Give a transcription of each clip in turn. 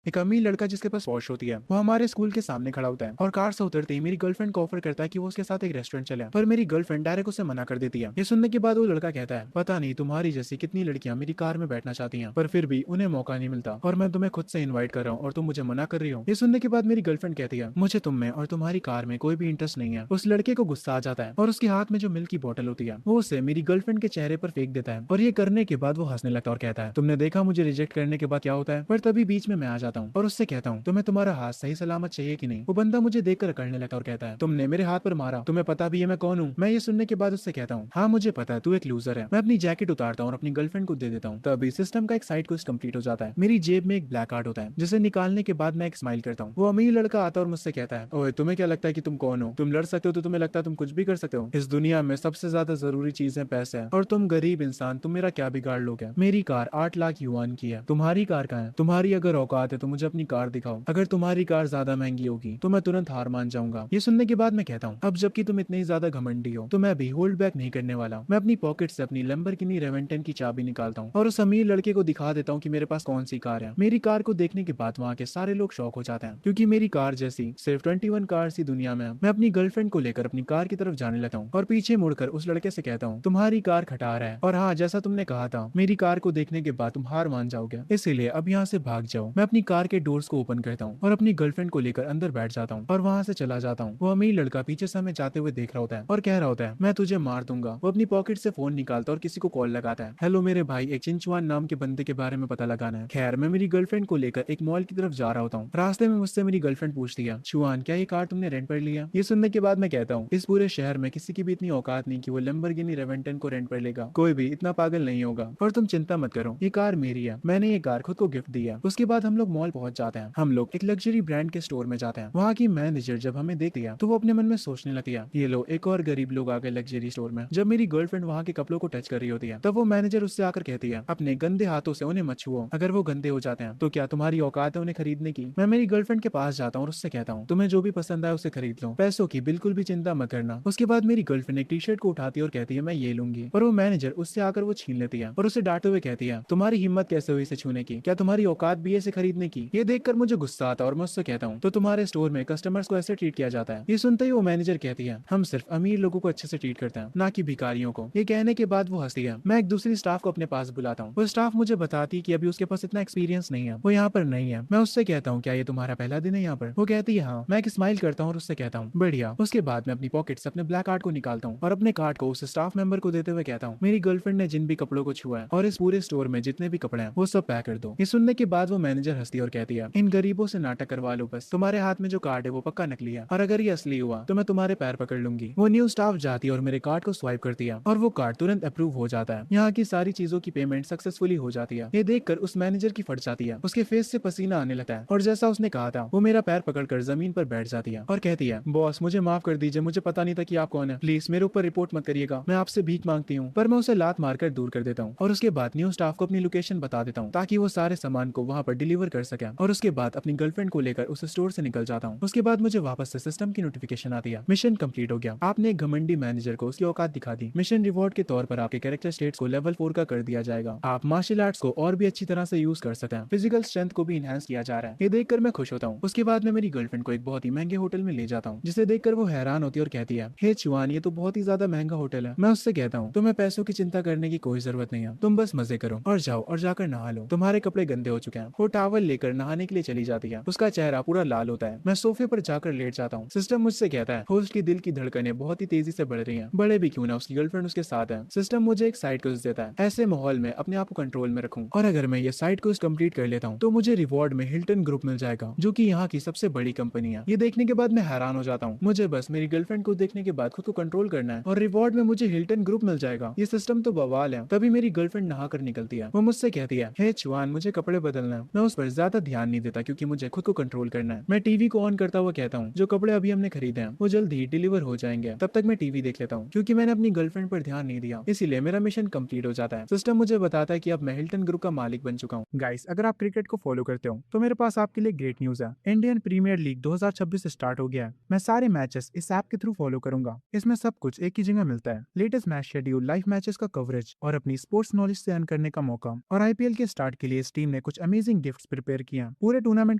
एक अमीर लड़का जिसके पास पॉश होती है वो हमारे स्कूल के सामने खड़ा होता है और कार से उतरते ही मेरी गर्लफ्रेंड को ऑफर करता है कि वो उसके साथ एक रेस्टोरेंट चले, पर मेरी गर्लफ्रेंड डायरेक्ट उसे मना कर देती है। ये सुनने के बाद वो लड़का कहता है, पता नहीं तुम्हारी जैसी कितनी लड़कियां मेरी कार में बैठना चाहती हैं पर फिर भी उन्हें मौका नहीं मिलता और मैं तुम्हें खुद से इन्वाइट कर रहा हूँ और तुम मुझे मना कर रही हो। ये सुनने के बाद मेरी गर्लफ्रेंड कहती है, मुझे तुम में और तुम्हारी कार में कोई भी इंटरेस्ट नहीं है। उस लड़के को गुस्सा आ जाता है और उसके हाथ में जो मिल्क की बोतल होती है वो उसे मेरी गर्लफ्रेंड के चेहरे पर फेंक देता है और ये करने के बाद वो हंसने लगता है और कहता है, तुमने देखा मुझे रिजेक्ट करने के बाद क्या होता है। पर तभी बीच में मैं आ जाता हूँ और उससे कहता हूँ, तुम्हें तुम्हारा हाथ सही सलामत चाहिए कि नहीं। वो बंदा मुझे देखकर अकड़ने लगता और कहता है, तुमने मेरे हाथ पर मारा, तुम्हें पता भी है मैं कौन हूँ। मैं ये सुनने के बाद उससे कहता हूँ, हाँ मुझे पता है तू एक लूजर है। मैं अपनी जैकेट उतारता हूँ और अपनी गर्लफ्रेंड को दे देता हूँ। तभी सिस्टम का एक साइड क्वेस्ट कंप्लीट हो जाता है। मेरी जेब में एक ब्लैक कार्ड होता है जिसे निकालने के बाद मैं एक स्माइल करता हूँ। वो अमीर लड़का आता है और मुझसे कहता है, ओए तुम्हें क्या लगता है कि तुम कौन हो, तुम लड़ सकते हो तो तुम्हें लगता है तुम कुछ भी कर सकते हो। इस दुनिया में सबसे ज्यादा जरूरी चीज है पैसे और तुम गरीब इंसान, तुम मेरा क्या बिगाड़ लोगे। मेरी कार 8 लाख युआन की है, तुम्हारी कार कहाँ है। तुम्हारी अगर औकात है तो मुझे अपनी कार दिखाओ, अगर तुम्हारी कार ज्यादा महंगी होगी तो मैं तुरंत हार मान जाऊंगा। ये सुनने के बाद मैं कहता हूँ, अब जबकि तुम इतने ही ज्यादा घमंडी हो तो मैं भी होल्ड बैक नहीं करने वाला। मैं अपनी पॉकेट से अपनी लैम्बोर्गिनी रेवेंटेन की चाबी निकालता हूँ और उस अमीर लड़के को दिखा देता हूँ कि मेरे पास कौन सी कार है। मेरी कार को देखने के बाद वहाँ के सारे लोग शौक हो जाते हैं क्योंकि मेरी कार जैसी सिर्फ 21 कार सी दुनिया में है। मैं अपनी गर्लफ्रेंड को लेकर अपनी कार की तरफ जाने लगता हूँ और पीछे मुड़कर उस लड़के से कहता हूँ, तुम्हारी कार खटारा है और हाँ जैसा तुमने कहा था मेरी कार को देखने के बाद तुम हार मान जाओगे, इसीलिए अब यहाँ से भाग जाओ। मैं अपनी कार के डोर्स को ओपन करता हूँ और अपनी गर्लफ्रेंड को लेकर अंदर बैठ जाता हूँ और वहां से चला जाता हूँ। वो अमीर लड़का पीछे से हमें जाते हुए देख रहा होता है और कह रहा होता है, मैं तुझे मार दूंगा। वो अपनी पॉकेट से फोन निकालता है और किसी को कॉल लगाता है, हेलो मेरे भाई, एक चिंचुआन नाम के बंदे के बारे में पता लगाना है। खैर मैं मेरी गर्लफ्रेंड को लेकर एक मॉल की तरफ जा रहा होता हूँ। रास्ते में मुझसे मेरी गर्लफ्रेंड पूछती है, चुआन क्या ये कार तुमने रेंट पर लिया। ये सुनने के बाद मैं कहता हूँ, इस पूरे शहर में किसी की भी इतनी औकात नहीं कि वो लैम्बोर्गिनी रेवेंटन को रेंट पर लेगा, कोई भी इतना पागल नहीं होगा। और तुम चिंता मत करो, ये कार मेरी है, मैंने ये कार खुद को गिफ्ट दी है। उसके बाद हम लोग मॉल पहुंच जाते हैं। हम लोग एक लग्जरी ब्रांड के स्टोर में जाते हैं। वहाँ की मैनेजर जब हमें देखती है तो वो अपने मन में सोचने लगती है, ये लो एक और गरीब लोग आ गए लग्जरी स्टोर में। जब मेरी गर्लफ्रेंड वहाँ के कपड़ों को टच कर रही होती है तब वो मैनेजर उससे आकर कहती है, अपने गंदे हाथों से उन्हें मत छुओ, अगर वो गंदे हो जाते हैं तो क्या तुम्हारी औकात है उन्हें खरीदने की। मैं मेरी गर्लफ्रेंड के पास जाता हूँ और उससे कहता हूँ, तुम्हें जो भी पसंद आए उसे खरीद लो, पैसों की बिल्कुल भी चिंता मत करना। उसके बाद मेरी गर्लफ्रेंड एक टी शर्ट को उठाती है और कहती है, मैं ये लूंगी, पर वो मैनेजर उससे आकर वो छीन लेती है और उसे डांटते हुए कहती है, तुम्हारी हिम्मत कैसे हुई इसे छूने की, क्या तुम्हारी औकात भी है इसे खरीदने की। ये देखकर मुझे गुस्सा आता है और मैं उससे कहता हूँ, तो तुम्हारे स्टोर में कस्टमर्स को ऐसे ट्रीट किया जाता है। ये सुनते ही वो मैनेजर कहती है, हम सिर्फ अमीर लोगों को अच्छे से ट्रीट करते हैं ना कि भिखारियों को। ये कहने के बाद वो हंसती है। मैं एक दूसरी स्टाफ को अपने पास बुलाता हूँ। वो स्टाफ मुझे बताती है कि अभी उसके पास इतना एक्सपीरियंस नहीं है, वो यहाँ पर नहीं है। मैं उससे कहता हूँ, क्या ये तुम्हारा पहला दिन है यहाँ पर। वो कहती है हाँ। मैं एक स्माइल करता हूँ और उससे कहता हूँ, बढ़िया। उसके बाद मैं अपनी पॉकेट से अपने ब्लैक कार्ड को निकालता हूँ और अपने कार्ड को उस स्टाफ मेंबर को देते हुए कहता हूँ, मेरी गर्लफ्रेंड ने जिन भी कपड़ों को छुआ है और इस पूरे स्टोर में जितने भी कपड़े हैं वो सब पैक कर दो। ये सुनने के बाद वो मैनेजर हंसती है और कहती है, इन गरीबों से नाटक करवा लो बस, तुम्हारे हाथ में जो कार्ड है वो पक्का नकली है और अगर ये असली हुआ तो मैं तुम्हारे पैर पकड़ लूंगी। वो न्यू स्टाफ जाती है और मेरे कार्ड को स्वाइप करती है और वो कार्ड तुरंत अप्रूव हो जाता है। यहाँ की सारी चीजों की पेमेंट सक्सेसफुली हो जाती है। ये देखकर उस मैनेजर की फट जाती है, उसके फेस से पसीना आने लगता है और जैसा उसने कहा था वो मेरा पैर पकड़कर जमीन पर बैठ जाती है और कहती है, बॉस मुझे माफ कर दीजिए, मुझे पता नहीं था कि आप कौन है, प्लीज मेरे ऊपर रिपोर्ट मत करिएगा, मैं आपसे भीख मांगती हूँ। पर मैं उसे लात मारकर दूर कर देता हूँ और उसके बाद न्यू स्टाफ को अपनी लोकेशन बता देता हूँ ताकि वो सारे सामान को वहाँ पर डिलीवर कर सके और उसके बाद अपनी गर्लफ्रेंड को लेकर उस स्टोर से निकल जाता हूँ। उसके बाद मुझे वापस से सिस्टम की नोटिफिकेशन आती है, मिशन कंप्लीट हो गया, आपने एक घमंडी मैनेजर को उसकी औकात दिखा दी। मिशन रिवॉर्ड के तौर पर आपके कैरेक्टर स्टेट्स को लेवल 4 का कर दिया जाएगा। आप मार्शल आर्ट्स को और भी अच्छी तरह से यूज कर सकते हैं, फिजिकल स्ट्रेंथ को भी इनहेंस किया जा रहा है। ये देखकर मैं खुश होता हूँ। उसके बाद मैं मेरी गर्लफ्रेंड को एक बहुत ही महंगे होटल में ले जाता हूँ जिसे देखकर वो हैरान होती है और कहती है, हे चुआन ये तो बहुत ही ज्यादा महंगा होटल है। मैं उससे कहता हूँ, तुम्हें पैसों की चिंता करने की कोई जरूरत नहीं है, तुम बस मजे करो और जाओ और जाकर नहा लो, तुम्हारे कपड़े गंदे हो चुके हैं। वो टावल लेकर नहाने के लिए चली जाती है। उसका चेहरा पूरा लाल होता है। मैं सोफे पर जाकर लेट जाता हूँ। सिस्टम मुझसे कहता है, होस्ट की दिल की धड़कनें बहुत ही तेजी से बढ़ रही हैं, बड़े भी क्यों ना उसकी गर्लफ्रेंड उसके साथ है। सिस्टम मुझे एक साइड क्वेस्ट देता है, ऐसे माहौल में अपने आप को कंट्रोल में रखूं और अगर मैं ये साइड क्वेस्ट कंप्लीट कर लेता हूँ तो मुझे रिवॉर्ड में हिल्टन ग्रुप मिल जाएगा जो कि यहाँ की सबसे बड़ी कंपनी है। ये देखने के बाद मैं हैरान हो जाता हूँ। मुझे बस मेरी गर्लफ्रेंड को देखने के बाद खुद को कंट्रोल करना है और रिवॉर्ड में मुझे हिल्टन ग्रुप मिल जाएगा। ये सिस्टम तो बवाल है। तभी मेरी गर्लफ्रेंड नहा कर निकलती है। वो मुझसे कहती है, हे चुआन मुझे कपड़े बदलना है। मैं उस पर ज्यादा ध्यान नहीं देता क्योंकि मुझे खुद को कंट्रोल करना है। मैं टीवी को ऑन करता हुआ कहता हूँ, जो कपड़े अभी हमने खरीदे हैं वो जल्द ही डिलीवर हो जाएंगे, तब तक मैं टीवी देख लेता हूँ। क्योंकि मैंने अपनी गर्लफ्रेंड पर ध्यान नहीं दिया इसीलिए मेरा मिशन कंप्लीट हो जाता है। सिस्टम मुझे बताता है कि अब मैं हिल्टन ग्रुप का मालिक बन चुका हूँ। गाइस अगर आप क्रिकेट को फॉलो करते हो तो मेरे पास आपके लिए ग्रेट न्यूज है। इंडियन प्रीमियर लीग 2026 स्टार्ट हो गया है। मैं सारे मैचेस इस ऐप के थ्रू फॉलो करूंगा। इसमें सब कुछ एक ही जगह मिलता है, latest match schedule, live matches का कवरेज और अपनी स्पोर्ट्स नॉलेज से अर्न करने का मौका। और आईपीएल के स्टार्ट के लिए इस टीम ने कुछ अमेजिंग गिफ्ट्स प्रिपेयर प्रिपेयर किए हैं। पूरे टूर्नामेंट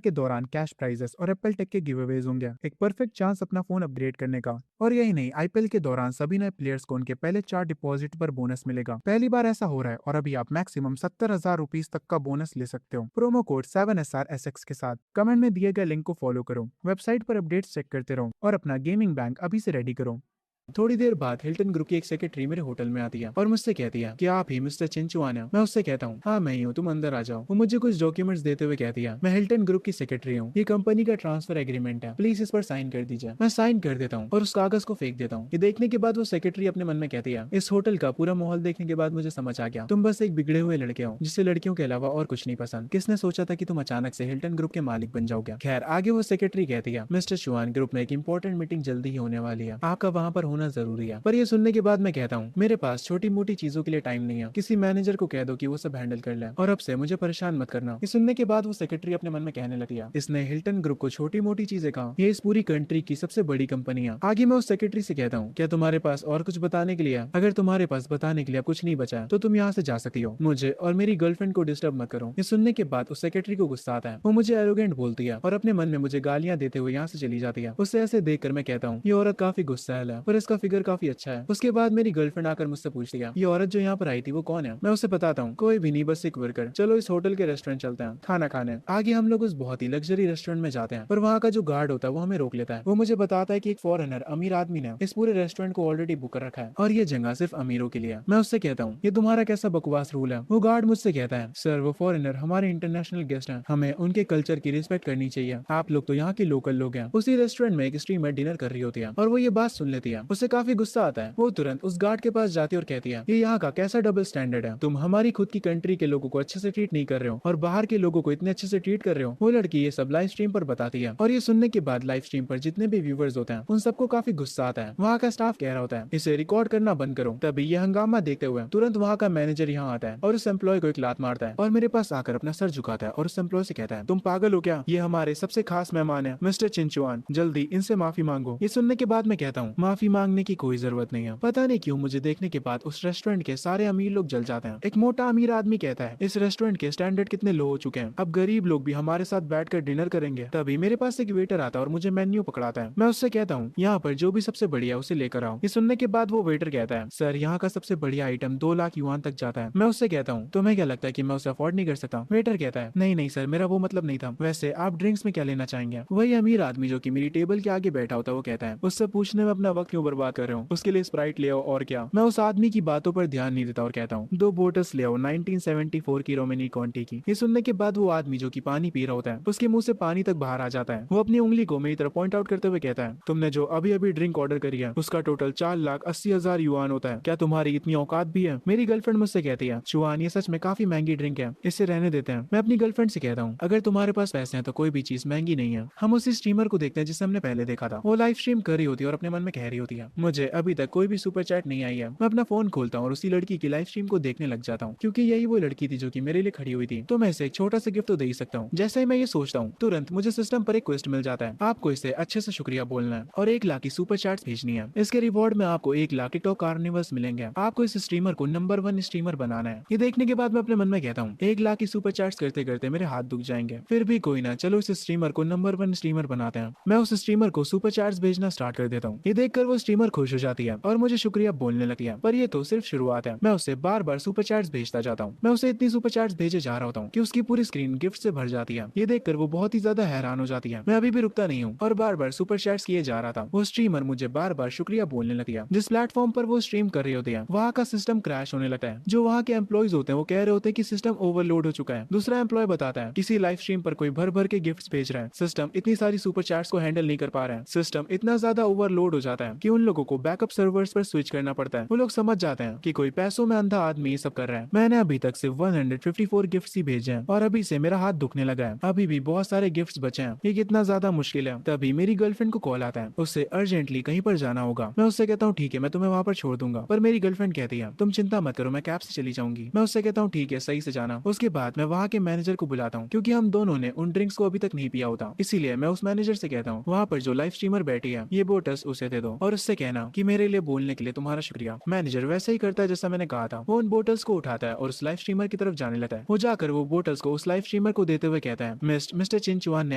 के दौरान कैश प्राइजेस और एप्पल टेक के गिव अवेज होंगे, एक परफेक्ट चांस अपना फोन अपग्रेड करने का। और यही नहीं, आईपीएल के दौरान सभी नए प्लेयर्स को उनके पहले 4 डिपॉजिट पर बोनस मिलेगा। पहली बार ऐसा हो रहा है और अभी आप मैक्सिमम 70,000 रुपीज तक का बोनस ले सकते हो प्रोमो कोड 7SRSX के साथ। कमेंट में दिए गए लिंक को फॉलो करो, वेबसाइट पर अपडेट्स चेक करते रहो और अपना गेमिंग बैंक अभी से रेडी करो। थोड़ी देर बाद हिल्टन ग्रुप की एक सेक्रेटरी मेरे होटल में आती है और मुझसे कहती है कि आप ही मिस्टर चिंचुआन हैं। मैं उससे कहता हूँ हाँ मैं ही हूँ, तुम अंदर आ जाओ। वो मुझे कुछ डॉक्यूमेंट्स देते हुए कहती है मैं हिल्टन ग्रुप की सेक्रेटरी हूँ, ये कंपनी का ट्रांसफर एग्रीमेंट है, प्लीज इस पर साइन कर दीजिए। मैं साइन कर देता हूँ और उस कागज को फेंक देता हूँ। ये देखने के बाद वो सेक्रेटरी अपने मन में कहती है इस होटल का पूरा माहौल देखने के बाद मुझे समझ आ गया, तुम बस एक बिगड़े हुए लड़के हो जिससे लड़कियों के अलावा और कुछ नहीं पसंद। किसने सोचा था कि तुम अचानक से हिल्टन ग्रुप के मालिक बन जाओगे। खैर आगे वो सेक्रेटरी कहती है मिस्टर चुआन, ग्रुप में एक इंपॉर्टेंट मीटिंग जल्दी ही होने वाली है, आपका वहाँ पर होना जरूरी है। पर ये सुनने के बाद मैं कहता हूँ मेरे पास छोटी मोटी चीजों के लिए टाइम नहीं है, किसी मैनेजर को कह दो कि वो सब हैंडल कर ले और अब से मुझे परेशान मत करना। ये सुनने के बाद वो सेक्रेटरी अपने मन में कहने लगी है इसने हिल्टन ग्रुप को छोटी मोटी चीजें कहा, ये इस पूरी कंट्री की सबसे बड़ी कंपनी है। आगे मैं उस सेक्रेटरी से कहता हूँ क्या तुम्हारे पास और कुछ बताने के लिए है? अगर तुम्हारे पास बताने के लिए कुछ नहीं बचा तो तुम यहाँ से जा सकती हो, मुझे और मेरी गर्लफ्रेंड को डिस्टर्ब मत करो। ये सुनने के बाद उस सेक्रेटरी को गुस्सा आता है, वो मुझे एरोगेंट बोलती है और अपने मन में मुझे गालियां देते हुए यहाँ से चली जाती है। उसे ऐसे देखकर मैं कहता हूँ ये औरत काफी गुस्सैल है पर इसका फिगर काफी अच्छा है। उसके बाद मेरी गर्लफ्रेंड आकर मुझसे पूछती है ये औरत जो यहाँ पर आई थी वो कौन है। मैं उसे बताता हूँ कोई भी नहीं, बस एक वर्कर, चलो इस होटल के रेस्टोरेंट चलते हैं खाना खाने। आगे हम लोग उस बहुत ही लग्जरी रेस्टोरेंट में जाते हैं पर वहाँ का जो गार्ड होता है वो हमें रोक लेता है। वो मुझे बताता है कि एक फॉरेनर अमीर आदमी ने इस पूरे रेस्टोरेंट को ऑलरेडी बुक कर रखा है और ये जगह सिर्फ अमीरों के लिए है। मैं उससे कहता हूँ ये तुम्हारा कैसा बकवास रूल है। वो गार्ड मुझसे कहता है सर वो फॉरेनर हमारे इंटरनेशनल गेस्ट हैं, हमें उनके कल्चर की रिस्पेक्ट करनी चाहिए, आप लोग तो यहाँ के लोकल लोग हैं। उसी रेस्टोरेंट में एक स्ट्रीमर डिनर कर रही होती है और वो ये बात सुन लेती है, उसे काफी गुस्सा आता है। वो तुरंत उस गार्ड के पास जाती है और कहती है ये यहाँ का कैसा डबल स्टैंडर्ड है, तुम हमारी खुद की कंट्री के लोगों को अच्छे से ट्रीट नहीं कर रहे हो और बाहर के लोगों को इतने अच्छे से ट्रीट कर रहे हो। वो लड़की ये सब लाइव स्ट्रीम पर बताती है और ये सुनने के बाद लाइव स्ट्रीम पर जितने भी व्यूवर्स होते हैं उन सबको काफी गुस्सा आता है। वहाँ का स्टाफ कह रहा होता है इसे रिकॉर्ड करना बंद करो। तभी ये हंगामा देखते हुए तुरंत वहाँ का मैनेजर यहाँ आता है और उस एम्प्लॉय को एक लात मारता है और मेरे पास आकर अपना सर झुकाता है और उस एम्प्लॉय से कहता है तुम पागल हो क्या, ये हमारे सबसे खास मेहमान है मिस्टर चिंचुआन, जल्दी इनसे माफी मांगो। ये सुनने के बाद मैं कहता हूँ माफी मांगने की कोई जरूरत नहीं है। पता नहीं क्यों मुझे देखने के बाद उस रेस्टोरेंट के सारे अमीर लोग जल जाते हैं। एक मोटा अमीर आदमी कहता है इस रेस्टोरेंट के स्टैंडर्ड कितने लो हो चुके हैं, अब गरीब लोग भी हमारे साथ बैठकर डिनर करेंगे। तभी मेरे पास एक वेटर आता है और मुझे मेन्यू पकड़ाता है। मैं उससे कहता हूँ यहाँ पर जो भी सबसे बढ़िया उसे लेकर आओ। ये सुनने के बाद वो वेटर कहता है सर यहाँ का सबसे बढ़िया आइटम 2 लाख युआन तक जाता है। मैं उससे कहता हूँ तुम्हें क्या लगता है कि मैं उसे अफोर्ड नहीं कर सकता। वेटर कहता है नहीं नहीं सर मेरा वो मतलब नहीं था, वैसे आप ड्रिंक्स में क्या लेना चाहेंगे। वही अमीर आदमी जो की मेरी टेबल के आगे बैठा होता है वो कहता है उससे पूछने में अपना वक्त क्यों बर्बाद कर रहे हो, उसके लिए स्प्राइट ले आओ और क्या। मैं उस आदमी की बातों पर ध्यान नहीं देता और कहता हूँ 2 बोटल्स ले आओ 1974 की रोमेनी कॉन्टी की। ये सुनने के बाद वो आदमी जो की पानी पी रहा होता है उसके मुंह से पानी तक बाहर आ जाता है। वो अपनी उंगली को मेरी तरफ पॉइंट आउट करते हुए कहता है तुमने जो अभी अभी ड्रिंक ऑर्डर करी है उसका टोटल 4,80,000 युआन होता है, क्या तुम्हारी इतनी औकात भी है। मेरी गर्लफ्रेंड मुझसे कहती है चुआन ये सच में काफी महंगी ड्रिंक है, इसे रहने देते हैं। मैं अपनी गर्लफ्रेंड से कहता हूँ अगर तुम्हारे पास पैसे हैं तो कोई भी चीज महंगी नहीं है। हम उसी स्ट्रीमर को देखते हैं जिसे हमने पहले देखा था, वो लाइव स्ट्रीम कर रही होती है और अपने मन में कह रही होती है मुझे अभी तक कोई भी सुपर चैट नहीं आई है। मैं अपना फोन खोलता हूँ और उसी लड़की की लाइव स्ट्रीम को देखने लग जाता हूँ क्योंकि यही वो लड़की थी जो कि मेरे लिए खड़ी हुई थी, तो मैं इसे एक छोटा सा गिफ्ट तो दे ही सकता हूँ। जैसे ही मैं ये सोचता हूँ तुरंत मुझे सिस्टम पर एक क्वेस्ट मिल जाता है, आपको इसे अच्छे से शुक्रिया बोलना है और 1 लाख की सुपर चैट्स भेजनी है। इसके रिवॉर्ड में आपको 1 लाख टिकटॉक कार्निवल्स मिलेंगे, आपको इस स्ट्रीमर को नंबर 1 स्ट्रीमर बनाना है। ये देखने के बाद मैं अपने मन में कहता हूँ 1 लाख की सुपर चैट्स करते करते मेरे हाथ दुख जाएंगे, फिर भी कोई ना, चलो इस स्ट्रीमर को नंबर 1 स्ट्रीमर बनाते हैं। मैं उस स्ट्रीमर को सुपर चैट्स भेजना स्टार्ट कर देता हूँ। ये देखकर वो स्ट्रीमर खुश हो जाती है और मुझे शुक्रिया बोलने लगती है, पर ये तो सिर्फ शुरुआत है। मैं उसे बार बार सुपर चैट्स भेजता जाता हूँ। मैं उसे इतनी सुपर चैट्स भेजे जा रहा होता हूँ कि उसकी पूरी स्क्रीन गिफ्ट से भर जाती है। ये देखकर वो बहुत ही ज्यादा हैरान हो जाती है। मैं अभी भी रुकता नहीं हूँ और बार बार सुपर चैट्स किए जा रहा था। वो स्ट्रीमर मुझे बार बार शुक्रिया बोलने लगती है। जिस प्लेटफॉर्म पर वो स्ट्रीम कर रही होती है वहाँ का सिस्टम क्रैश होने लगता है। जो वहाँ के एम्प्लॉइज होते हैं वो कह रहे होते हैं कि सिस्टम ओवरलोड हो चुका है। दूसरा एम्प्लॉय बताता है किसी लाइव स्ट्रीम पर कोई भर भर के गिफ्ट्स भेज रहा है, सिस्टम इतनी सारी सुपर चैट्स को हैंडल नहीं कर पा रहा है, सिस्टम इतना ज्यादा ओवरलोड हो जाता है कि उन लोगों को बैकअप सर्वर्स पर स्विच करना पड़ता है। वो लोग समझ जाते हैं कि कोई पैसों में अंधा आदमी ये सब कर रहा है। मैंने अभी तक सिर्फ 154 गिफ्ट्स ही भेजे हैं और अभी से मेरा हाथ दुखने लगा है, अभी भी बहुत सारे गिफ्ट्स बचे हैं, ये कितना ज्यादा मुश्किल है। तभी मेरी गर्लफ्रेंड को कॉल आता है, उससे अर्जेंटली कहीं पर जाना होगा। मैं उससे कहता हूँ ठीक है मैं तुम्हें वहाँ पर छोड़ दूंगा, पर मेरी गर्लफ्रेंड कहती है तुम चिंता मत करो मैं कैब से चली जाऊंगी। मैं उससे कहता हूँ ठीक है सही से जाना। उसके बाद मैं वहाँ के मैनेजर को बुलाता हूँ क्योंकि हम दोनों ने उन ड्रिंक्स को अभी तक नहीं पिया होता, इसीलिए मैं उस मैनेजर से कहता हूँ वहाँ पर जो लाइव स्ट्रीमर बैठी है ये बोटल्स उसे दे दो और उस उससे कहना कि मेरे लिए बोलने के लिए तुम्हारा शुक्रिया। मैनेजर वैसे ही करता है जैसा मैंने कहा था। वो उन बोटल्स को उठाता है और उस लाइव स्ट्रीमर की तरफ जाने लगता है। वो जाकर वो बोटल्स को उस लाइव स्ट्रीमर को देते हुए कहता है, मिस्टर चिंचुआन ने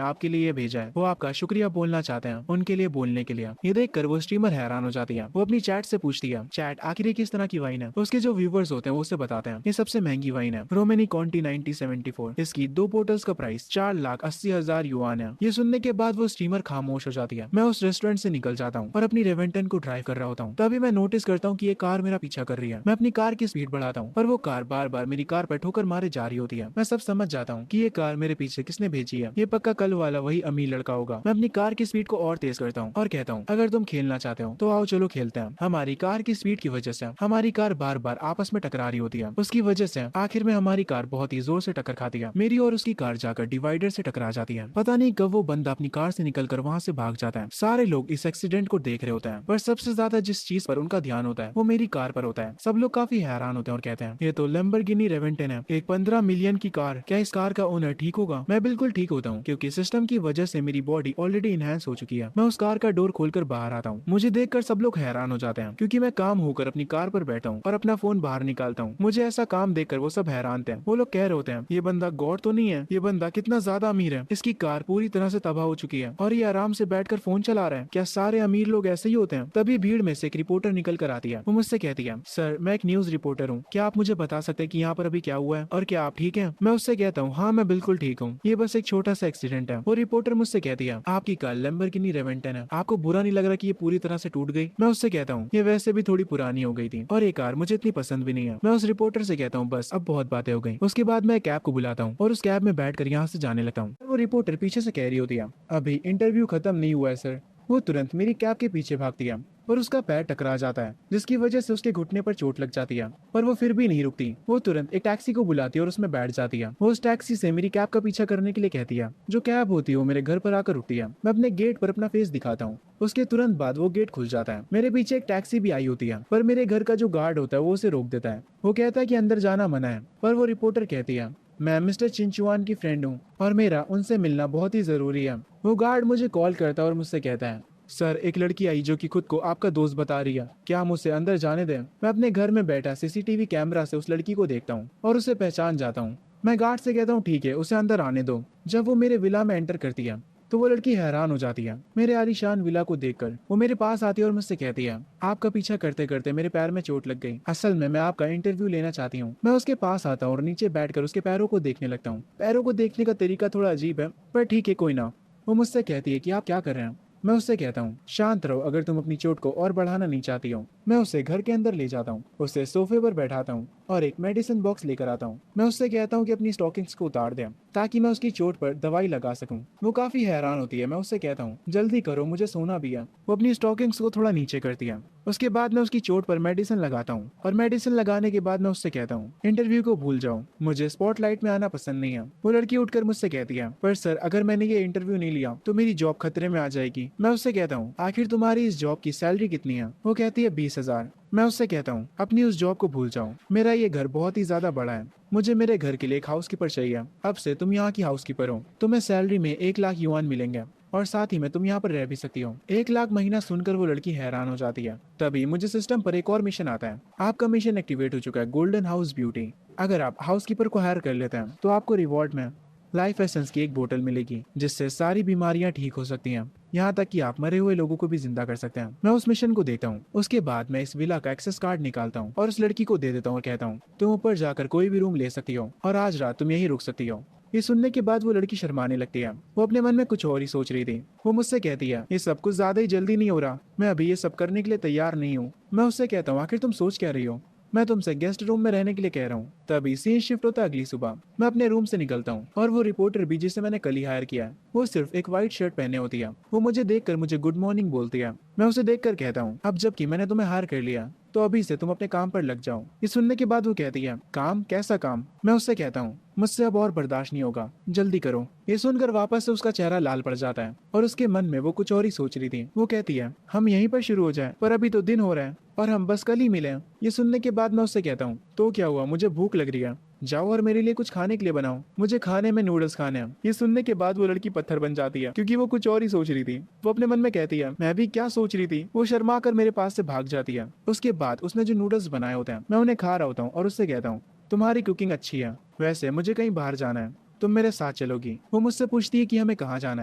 आपके लिए ये भेजा है, वो आपका शुक्रिया बोलना चाहते हैं, उनके लिए बोलने के लिए। ये देखकर वो स्ट्रीमर हैरान हो जाती है। वो अपनी चैट से पूछती है, चैट आखिर ये किस तरह की वाइन है। उसके जो व्यूवर्स होते हैं वो उसे बताते हैं ये सबसे महंगी वाइन है, रोमेनी कॉन्टी 1974। इसकी 2 बोटल्स का प्राइस 4,80,000 युआन है। ये सुनने के बाद वो स्ट्रीमर खामोश हो जाती है। मैं उस रेस्टोरेंट से निकल जाता हूँ और अपनी रेवेंटन को ड्राइव कर रहा होता हूँ। तभी मैं नोटिस करता हूँ कि ये कार मेरा पीछा कर रही है। मैं अपनी कार की स्पीड बढ़ाता हूँ पर वो कार बार बार मेरी कार पर ठोकर मारे जा रही होती है। मैं सब समझ जाता हूँ कि ये कार मेरे पीछे किसने भेजी है। ये पक्का कल वाला वही अमीर लड़का होगा। मैं अपनी कार की स्पीड को और तेज करता हूँ और कहता हूँ, अगर तुम खेलना चाहते हो तो आओ चलो खेलते हैं। हमारी कार की स्पीड की वजह से हमारी कार बार बार आपस में टकरा रही होती है। उसकी वजह से आखिर में हमारी कार बहुत ही जोर से टक्कर खाती है। मेरी और उसकी कार जाकर डिवाइडर से टकरा जाती है। पता नहीं कब वो बंदा अपनी कार से निकलकर वहाँ से भाग जाता है। सारे लोग इस एक्सीडेंट को देख रहे होते हैं पर सबसे ज्यादा जिस चीज पर उनका ध्यान होता है वो मेरी कार पर होता है। सब लोग काफी हैरान होते हैं और कहते हैं, ये तो लैम्बोर्गिनी रेवेंटन है, एक 15 मिलियन की कार। क्या इस कार का ओनर ठीक होगा? मैं बिल्कुल ठीक होता हूँ क्योंकि सिस्टम की वजह से मेरी बॉडी ऑलरेडी इनहेंस हो चुकी है। मैं उस कार का डोर खोलकर बाहर आता हूँ। मुझे देखकर सब लोग हैरान हो जाते हैं क्योंकि मैं काम होकर अपनी कार पर बैठा हूँ और अपना फोन बाहर निकालता हूँ। मुझे ऐसा काम देखकर वो सब हैरान थे। वो लोग कह रहे होते हैं, ये बंदा गॉड तो नहीं है, ये बंदा कितना ज्यादा अमीर है, इसकी कार पूरी तरह से तबाह हो चुकी है और ये आराम से बैठकर फोन चला रहा है। क्या सारे अमीर लोग ऐसे ही होते हैं? तभी भीड़ में से एक रिपोर्टर निकल कर आती है। वो मुझसे कहती है, सर मैं एक न्यूज रिपोर्टर हूँ, क्या आप मुझे बता सकते हैं कि यहाँ पर अभी क्या हुआ है और क्या आप ठीक हैं? मैं उससे कहता हूँ, हाँ मैं बिल्कुल ठीक हूँ, ये बस एक छोटा सा एक्सीडेंट है। वो रिपोर्टर मुझसे कहती है, आपकी कार लैम्बोर्गिनी रेवेंटन है, आपको बुरा नहीं लग रहा कि ये पूरी तरह से टूट गई? मैं उससे कहता हूँ, ये वैसे भी थोड़ी पुरानी हो गई थी और ये कार मुझे इतनी पसंद भी नहीं है। मैं उस रिपोर्टर से कहता हूँ, बस अब बहुत बातें हो गई। उसके बाद मैं कैब को बुलाता हूँ और उस कैब में बैठकर यहाँ से जाने लगता हूँ। वो रिपोर्टर पीछे से कह रही होती है, अभी इंटरव्यू खत्म नहीं हुआ है सर। वो तुरंत मेरी कैब के पीछे भागती है और उसका पैर टकरा जाता है जिसकी वजह से उसके घुटने पर चोट लग जाती है पर वो फिर भी नहीं रुकती। वो तुरंत एक टैक्सी को बुलाती है और उसमें बैठ जाती है। वो उस टैक्सी से मेरी कैब का पीछा करने के लिए कहती है। जो कैब होती है वो मेरे घर पर आकर रुकती है। मैं अपने गेट पर अपना फेस दिखाता हूँ। उसके तुरंत बाद वो गेट खुल जाता है। मेरे पीछे एक टैक्सी भी आई होती है पर मेरे घर का जो गार्ड होता है वो उसे रोक देता है। वो कहता है कि अंदर जाना मना है पर वो रिपोर्टर कहती है, मैं मिस्टर चिंचुआन की फ्रेंड हूँ और मेरा उनसे मिलना बहुत ही जरूरी है। वो गार्ड मुझे कॉल करता है और मुझसे कहता है, सर एक लड़की आई जो कि खुद को आपका दोस्त बता रही है, क्या हम उसे अंदर जाने दें? मैं अपने घर में बैठा सीसीटीवी कैमरा से उस लड़की को देखता हूँ और उसे पहचान जाता हूँ। मैं गार्ड से कहता हूँ, ठीक है उसे अंदर आने दो। जब वो मेरे विला में एंटर करती है तो वो लड़की हैरान हो जाती है मेरे आलीशान विला को देखकर। वो मेरे पास आती है और मुझसे कहती है, आपका पीछा करते करते मेरे पैर में चोट लग गई, असल में मैं आपका इंटरव्यू लेना चाहती हूँ। मैं उसके पास आता हूँ और नीचे बैठकर उसके पैरों को देखने लगता हूँ। पैरों को देखने का तरीका थोड़ा अजीब है पर ठीक है कोई ना। वो मुझसे कहती है कि आप क्या कर रहे हैं? मैं उससे कहता हूँ, शांत रहो, अगर तुम अपनी चोट को और बढ़ाना नहीं चाहती हो। मैं उसे घर के अंदर ले जाता हूँ, उसे सोफे पर बैठाता हूँ और एक मेडिसिन बॉक्स लेकर आता हूँ। मैं उससे कहता हूँ कि अपनी स्टॉकिंग्स को उतार दे ताकि मैं उसकी चोट पर दवाई लगा सकूं। वो काफी हैरान होती है। मैं उससे कहता हूँ, जल्दी करो मुझे सोना भी है। वो अपनी स्टॉकिंग्स को थोड़ा नीचे करती है। उसके बाद मैं उसकी चोट पर मेडिसिन लगाता हूँ और मेडिसिन लगाने के बाद मैं उससे कहता हूँ, इंटरव्यू को भूल जाओ, मुझे स्पॉटलाइट में आना पसंद नहीं है। वो लड़की उठकर मुझसे कहती है, पर सर अगर मैंने ये इंटरव्यू नहीं लिया तो मेरी जॉब खतरे में आ जाएगी। मैं उससे कहता हूँ, आखिर तुम्हारी इस जॉब की सैलरी कितनी है? वो कहती है 20,000। मैं उससे कहता हूँ, अपनी उस जॉब को भूल जाओ, मेरा ये घर बहुत ही ज्यादा बड़ा है, मुझे मेरे घर के लिए एक हाउसकीपर चाहिए। अब से तुम यहाँ की हाउसकीपर हो, तुम्हें सैलरी में 1 लाख युआन मिलेंगे और साथ ही में तुम यहाँ पर रह भी सकती हो। 1 लाख महीना सुनकर वो लड़की हैरान हो जाती है। तभी मुझे सिस्टम पर एक और मिशन आता है। आपका मिशन एक्टिवेट हो चुका है, गोल्डन हाउस ब्यूटी। अगर आप हाउसकीपर को हायर कर लेते हैं तो आपको रिवॉर्ड में लाइफ एसेंस की एक बोतल मिलेगी जिससे सारी बीमारियां ठीक हो सकती हैं, यहाँ तक कि आप मरे हुए लोगों को भी जिंदा कर सकते हैं। मैं उस मिशन को देता हूँ। उसके बाद मैं इस विला का एक्सेस कार्ड निकालता हूँ और उस लड़की को दे देता हूँ और कहता हूँ, तुम ऊपर जाकर कोई भी रूम ले सकती हो और आज रात तुम यहीं रुक सकती हो। ये सुनने के बाद वो लड़की शर्माने लगती है। वो अपने मन में कुछ और ही सोच रही थी। वो मुझसे कहती है, ये सब कुछ ज्यादा ही जल्दी नहीं हो रहा, मैं अभी ये सब करने के लिए तैयार नहीं हूँ। मैं उससे कहता हूँ, आखिर तुम सोच क्या रही हो? मैं तुमसे गेस्ट रूम में रहने के लिए कह रहा हूँ। तभी सीन शिफ्ट होता है अगली सुबह। मैं अपने रूम से निकलता हूँ और वो रिपोर्टर भी जिसे मैंने कल ही हायर किया है, वो सिर्फ एक व्हाइट शर्ट पहने होती है। वो मुझे देखकर मुझे गुड मॉर्निंग बोलती है। मैं उसे देखकर कहता हूँ, अब जबकि मैंने तुम्हें हायर कर लिया तो अभी से तुम अपने काम पर लग जाओ। ये सुनने के बाद वो कहती है, काम? कैसा काम? मैं उससे कहता हूँ, मुझसे अब और बर्दाश्त नहीं होगा, जल्दी करो। ये सुनकर वापस से उसका चेहरा लाल पड़ जाता है और उसके मन में वो कुछ और ही सोच रही थी। वो कहती है, हम यहीं पर शुरू हो जाए, पर अभी तो दिन हो रहा है और हम बस कल ही मिले हैं। ये सुनने के बाद मैं उससे कहता हूँ, तो क्या हुआ, मुझे भूख लग रही है। जाओ और मेरे लिए कुछ खाने के लिए बनाओ, मुझे खाने में नूडल्स खाने हैं। ये सुनने के बाद वो लड़की पत्थर बन जाती है क्योंकि वो कुछ और ही सोच रही थी। वो अपने मन में कहती है मैं भी क्या सोच रही थी। वो शर्मा कर मेरे पास से भाग जाती है। उसके बाद उसने जो नूडल्स बनाए होते हैं मैं उन्हें खा रहा होता हूँ और उससे कहता हूँ तुम्हारी कुकिंग अच्छी है, वैसे मुझे कहीं बाहर जाना है, तुम मेरे साथ चलोगी। वो मुझसे पूछती है कि हमें कहाँ जाना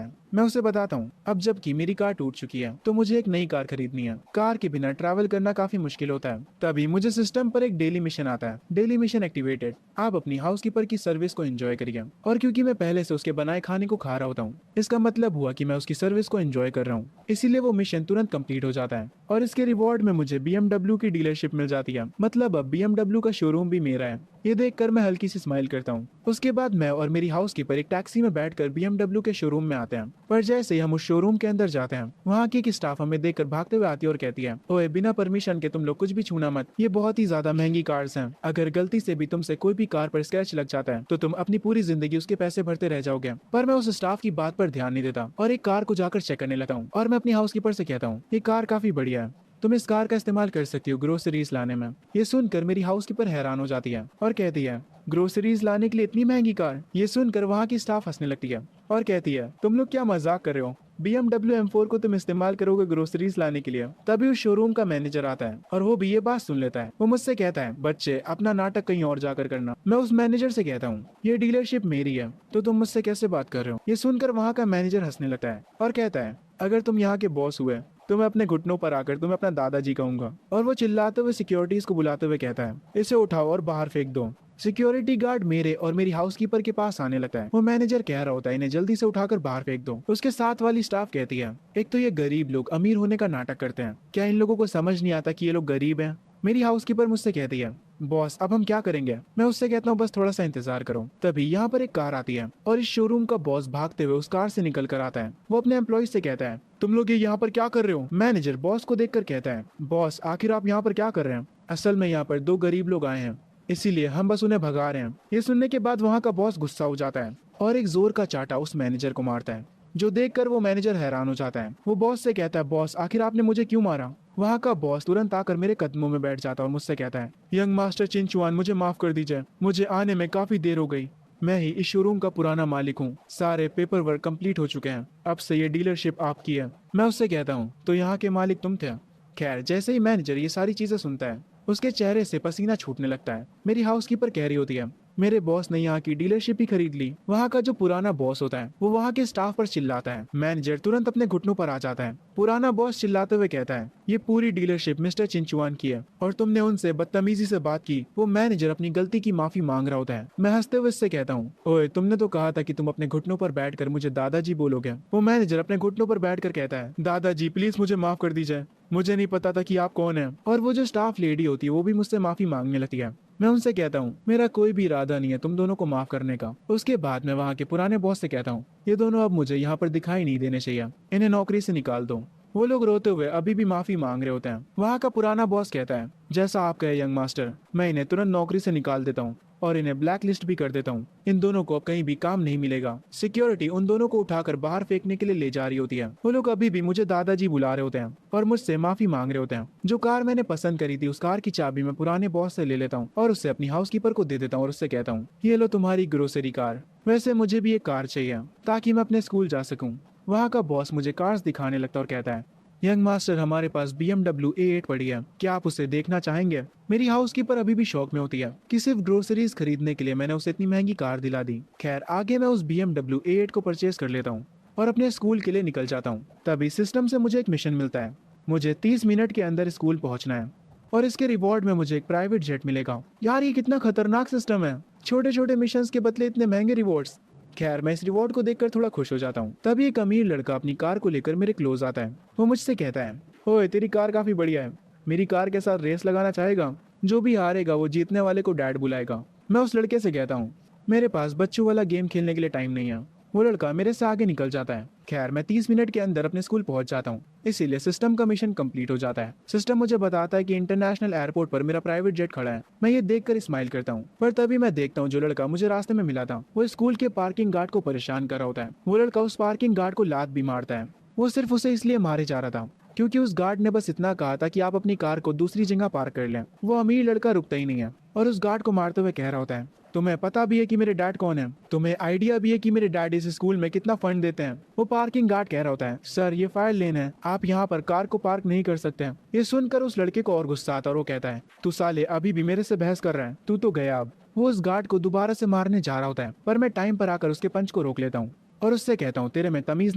है। मैं उसे बताता हूँ अब जबकि मेरी कार टूट चुकी है तो मुझे एक नई कार खरीदनी है। कार के बिना ट्रैवल करना काफी मुश्किल होता है। तभी मुझे सिस्टम पर एक डेली मिशन आता है। डेली मिशन एक्टिवेटेड, आप अपनी हाउसकीपर की सर्विस को एंजॉय करिए। और क्योंकि मैं पहले से उसके बनाए खाने को खा रहा होता हूँ इसका मतलब हुआ कि मैं उसकी सर्विस को एंजॉय कर रहा हूँ, इसीलिए वो मिशन तुरंत कंप्लीट हो जाता है। और इसके रिवॉर्ड में मुझे BMW की डीलरशिप मिल जाती है, मतलब अब BMW का शोरूम भी मेरा है। ये देखकर मैं हल्की सी स्माइल करता हूँ। उसके बाद मैं और मेरी हाउसकीपर एक टैक्सी में बैठकर BMW के शोरूम में आते हैं। पर जैसे ही हम उस शोरूम के अंदर जाते हैं वहाँ की एक स्टाफ हमें देखकर भागते हुए आती है और कहती है ओए बिना परमिशन के तुम लोग कुछ भी छूना मत, ये बहुत ही ज्यादा महंगी कार्स हैं। अगर गलती से भी तुमसे कोई भी कार पर स्क्रैच लग जाता है तो तुम अपनी पूरी जिंदगी उसके पैसे भरते रह जाओगे। पर मैं उस स्टाफ की बात पर ध्यान नहीं देता और एक कार को जाकर चेक करने लगता हूँ। और मैं अपनी हाउसकीपर से कहता हूँ ये कार काफी बढ़िया है, तुम इस कार का इस्तेमाल कर सकती हो ग्रोसरीज लाने में। ये सुनकर मेरी हाउसकीपर हैरान हो जाती है और कहती है ग्रोसरीज लाने के लिए इतनी महंगी कार। ये सुनकर वहाँ की स्टाफ हंसने लगती है और कहती है तुम लोग क्या मजाक कर रहे हो, BMW M4 को तुम इस्तेमाल करोगे ग्रोसरीज लाने के लिए। तभी उस शोरूम का मैनेजर आता है और वो भी ये बात सुन लेता है। वो मुझसे कहता है बच्चे अपना नाटक कहीं और जाकर करना। मैं उस मैनेजर से कहता हूँ ये डीलरशिप मेरी है तो तुम मुझसे कैसे बात कर रहे हो। ये सुनकर वहाँ का मैनेजर हंसने लगता है और कहता है अगर तुम यहाँ के बॉस हुए तो मैं अपने घुटनों पर आकर तुम्हें अपना दादाजी कहूंगा। और वो चिल्लाते हुए सिक्योरिटीज को बुलाते हुए कहता है इसे उठाओ और बाहर फेंक दो। सिक्योरिटी गार्ड मेरे और मेरी हाउसकीपर के पास आने लगता है। वो मैनेजर कह रहा होता है इन्हें जल्दी से उठाकर बाहर फेंक दो। उसके साथ वाली स्टाफ कहती है एक तो ये गरीब लोग अमीर होने का नाटक करते हैं, क्या इन लोगों को समझ नहीं आता कि ये लोग गरीब हैं। मेरी हाउसकीपर मुझसे कहती है बॉस अब हम क्या करेंगे। मैं उससे कहता हूँ बस थोड़ा सा इंतजार करो। तभी यहाँ पर एक कार आती है और इस शोरूम का बॉस भागते हुए उस कार से निकल कर आता है। वो अपने एम्प्लॉय से कहता है तुम लोग ये यहाँ पर क्या कर रहे हो। मैनेजर बॉस को देखकर कहता है बॉस आखिर आप यहाँ पर क्या कर रहे हैं। असल में यहाँ पर दो गरीब लोग आए हैं इसीलिए हम बस उन्हें भगा रहे हैं। ये सुनने के बाद वहाँ का बॉस गुस्सा हो जाता है और एक जोर का चाटा उस मैनेजर को मारता है, जो देखकर वो मैनेजर हैरान हो जाता है। वो बॉस से कहता है बॉस आखिर आपने मुझे क्यों मारा। वहाँ का बॉस तुरंत आकर मेरे कदमों में बैठ जाता है और मुझसे कहता है यंग मास्टर चिंचुआन मुझे माफ कर दीजिए, मुझे आने में काफी देर हो गई। मैं ही इस शोरूम का पुराना मालिक हूँ, सारे पेपर वर्क कम्प्लीट हो चुके हैं, अब से ये डीलरशिप आपकी है। मैं उससे कहता हूँ तो यहाँ के मालिक तुम थे। खैर जैसे ही मैनेजर ये सारी चीजें सुनता है उसके चेहरे से पसीना छूटने लगता है। मेरी हाउसकीपर कह रही होती है मेरे बॉस ने यहाँ की डीलरशिप ही खरीद ली। वहाँ का जो पुराना बॉस होता है वो वहाँ के स्टाफ पर चिल्लाता है। मैनेजर तुरंत अपने घुटनों पर आ जाता है। पुराना बॉस चिल्लाते हुए कहता है ये पूरी डीलरशिप मिस्टर चिंचुआन की है और तुमने उनसे बदतमीजी से बात की। वो मैनेजर अपनी गलती की माफी मांग रहा होता है। मैं हंसते हुए इससे कहता हूँ ओए तुमने तो कहा था कि तुम अपने घुटनों पर बैठकर मुझे दादाजी बोलोगे। वो मैनेजर अपने घुटनों पर बैठकर कहता है दादाजी प्लीज मुझे माफ कर दीजिए, मुझे नहीं पता था कि आप कौन हैं। और वो जो स्टाफ लेडी होती है वो भी मुझसे माफी मांगने लगती है। मैं उनसे कहता हूँ मेरा कोई भी इरादा नहीं है तुम दोनों को माफ करने का। उसके बाद मैं वहाँ के पुराने बॉस से कहता हूँ ये दोनों अब मुझे यहाँ पर दिखाई नहीं देने चाहिए, इन्हें नौकरी से निकाल दो। वो लोग रोते हुए अभी भी माफी मांग रहे होते हैं। वहाँ का पुराना बॉस कहता है जैसा आप कहे यंग मास्टर, मैं इन्हें तुरंत नौकरी से निकाल देता हूँ और इन्हें ब्लैक लिस्ट भी कर देता हूँ। इन दोनों को अब कहीं भी काम नहीं मिलेगा। सिक्योरिटी उन दोनों को उठाकर बाहर फेंकने के लिए ले जा रही होती है। वो लोग अभी भी मुझे दादाजी बुला रहे होते हैं और मुझसे माफी मांग रहे होते हैं। जो कार मैंने पसंद करी थी उस कार की चाबी मैं पुराने बॉस से ले लेता हूँ और उससे अपनी हाउसकीपर को दे देता हूँ और उससे कहता हूँ ये लो तुम्हारी ग्रोसरी कार। वैसे मुझे भी एक कार चाहिए ताकि मैं अपने स्कूल जा सकूँ। वहाँ का बॉस मुझे कार्स दिखाने लगता और कहता है यंग मास्टर हमारे पास BMW A8 पड़ी है, क्या आप उसे देखना चाहेंगे। मेरी हाउसकीपर अभी भी शौक में होती है कि सिर्फ ग्रोसरीज खरीदने के लिए मैंने उसे इतनी महंगी कार दिला दी। खैर आगे मैं उस BMW A8 को परचेज कर लेता हूँ और अपने स्कूल के लिए निकल जाता हूँ। तभी सिस्टम से मुझे एक मिशन मिलता है, मुझे 30 मिनट के अंदर स्कूल पहुँचना है और इसके रिवॉर्ड में मुझे एक प्राइवेट जेट मिलेगा। यार ये कितना खतरनाक सिस्टम है, छोटे छोटे मिशन के बदले इतने महंगे रिवॉर्ड्स। खैर मैं इस रिवॉर्ड को देखकर थोड़ा खुश हो जाता हूँ। तभी एक अमीर लड़का अपनी कार को लेकर मेरे क्लोज आता है। वो मुझसे कहता है ओए तेरी कार काफी बढ़िया है, मेरी कार के साथ रेस लगाना चाहेगा, जो भी हारेगा वो जीतने वाले को डैड बुलाएगा। मैं उस लड़के से कहता हूँ मेरे पास बच्चों वाला गेम खेलने के लिए टाइम नहीं है। वो लड़का मेरे से आगे निकल जाता है। खैर मैं 30 मिनट के अंदर अपने स्कूल पहुंच जाता हूँ, इसीलिए सिस्टम का मिशन कंप्लीट हो जाता है। सिस्टम मुझे बताता है कि इंटरनेशनल एयरपोर्ट पर मेरा प्राइवेट जेट खड़ा है। मैं ये देखकर स्माइल करता हूँ, पर तभी मैं देखता हूँ जो लड़का मुझे रास्ते में मिला था वो स्कूल के पार्किंग गार्ड को परेशान कर रहा होता है। वो लड़का उस पार्किंग गार्ड को लात भी मारता है। वो सिर्फ उसे इसलिए मारे जा रहा था क्योंकि उस गार्ड ने बस इतना कहा था कि आप अपनी कार को दूसरी जगह पार्क कर लें। वो अमीर लड़का रुकता ही नहीं है और उस गार्ड को मारते हुए कह रहा होता है, तुम्हें पता भी है कि मेरे डैड कौन है, तुम्हें आइडिया भी है कि मेरे डैड इस स्कूल में कितना फंड देते हैं। वो पार्किंग गार्ड कह रहा होता है, सर ये फायर लेन है, आप यहाँ पर कार को पार्क नहीं कर सकते हैं। ये सुनकर उस लड़के को और गुस्सा आता है और वो कहता है, तू साले अभी भी मेरे से बहस कर रहा है, तू तो गया अब। वो उस गार्ड को दोबारा से मारने जा रहा होता है, पर मैं टाइम पर आकर उसके पंच को रोक लेता हूँ और उससे कहता हूँ, तेरे में तमीज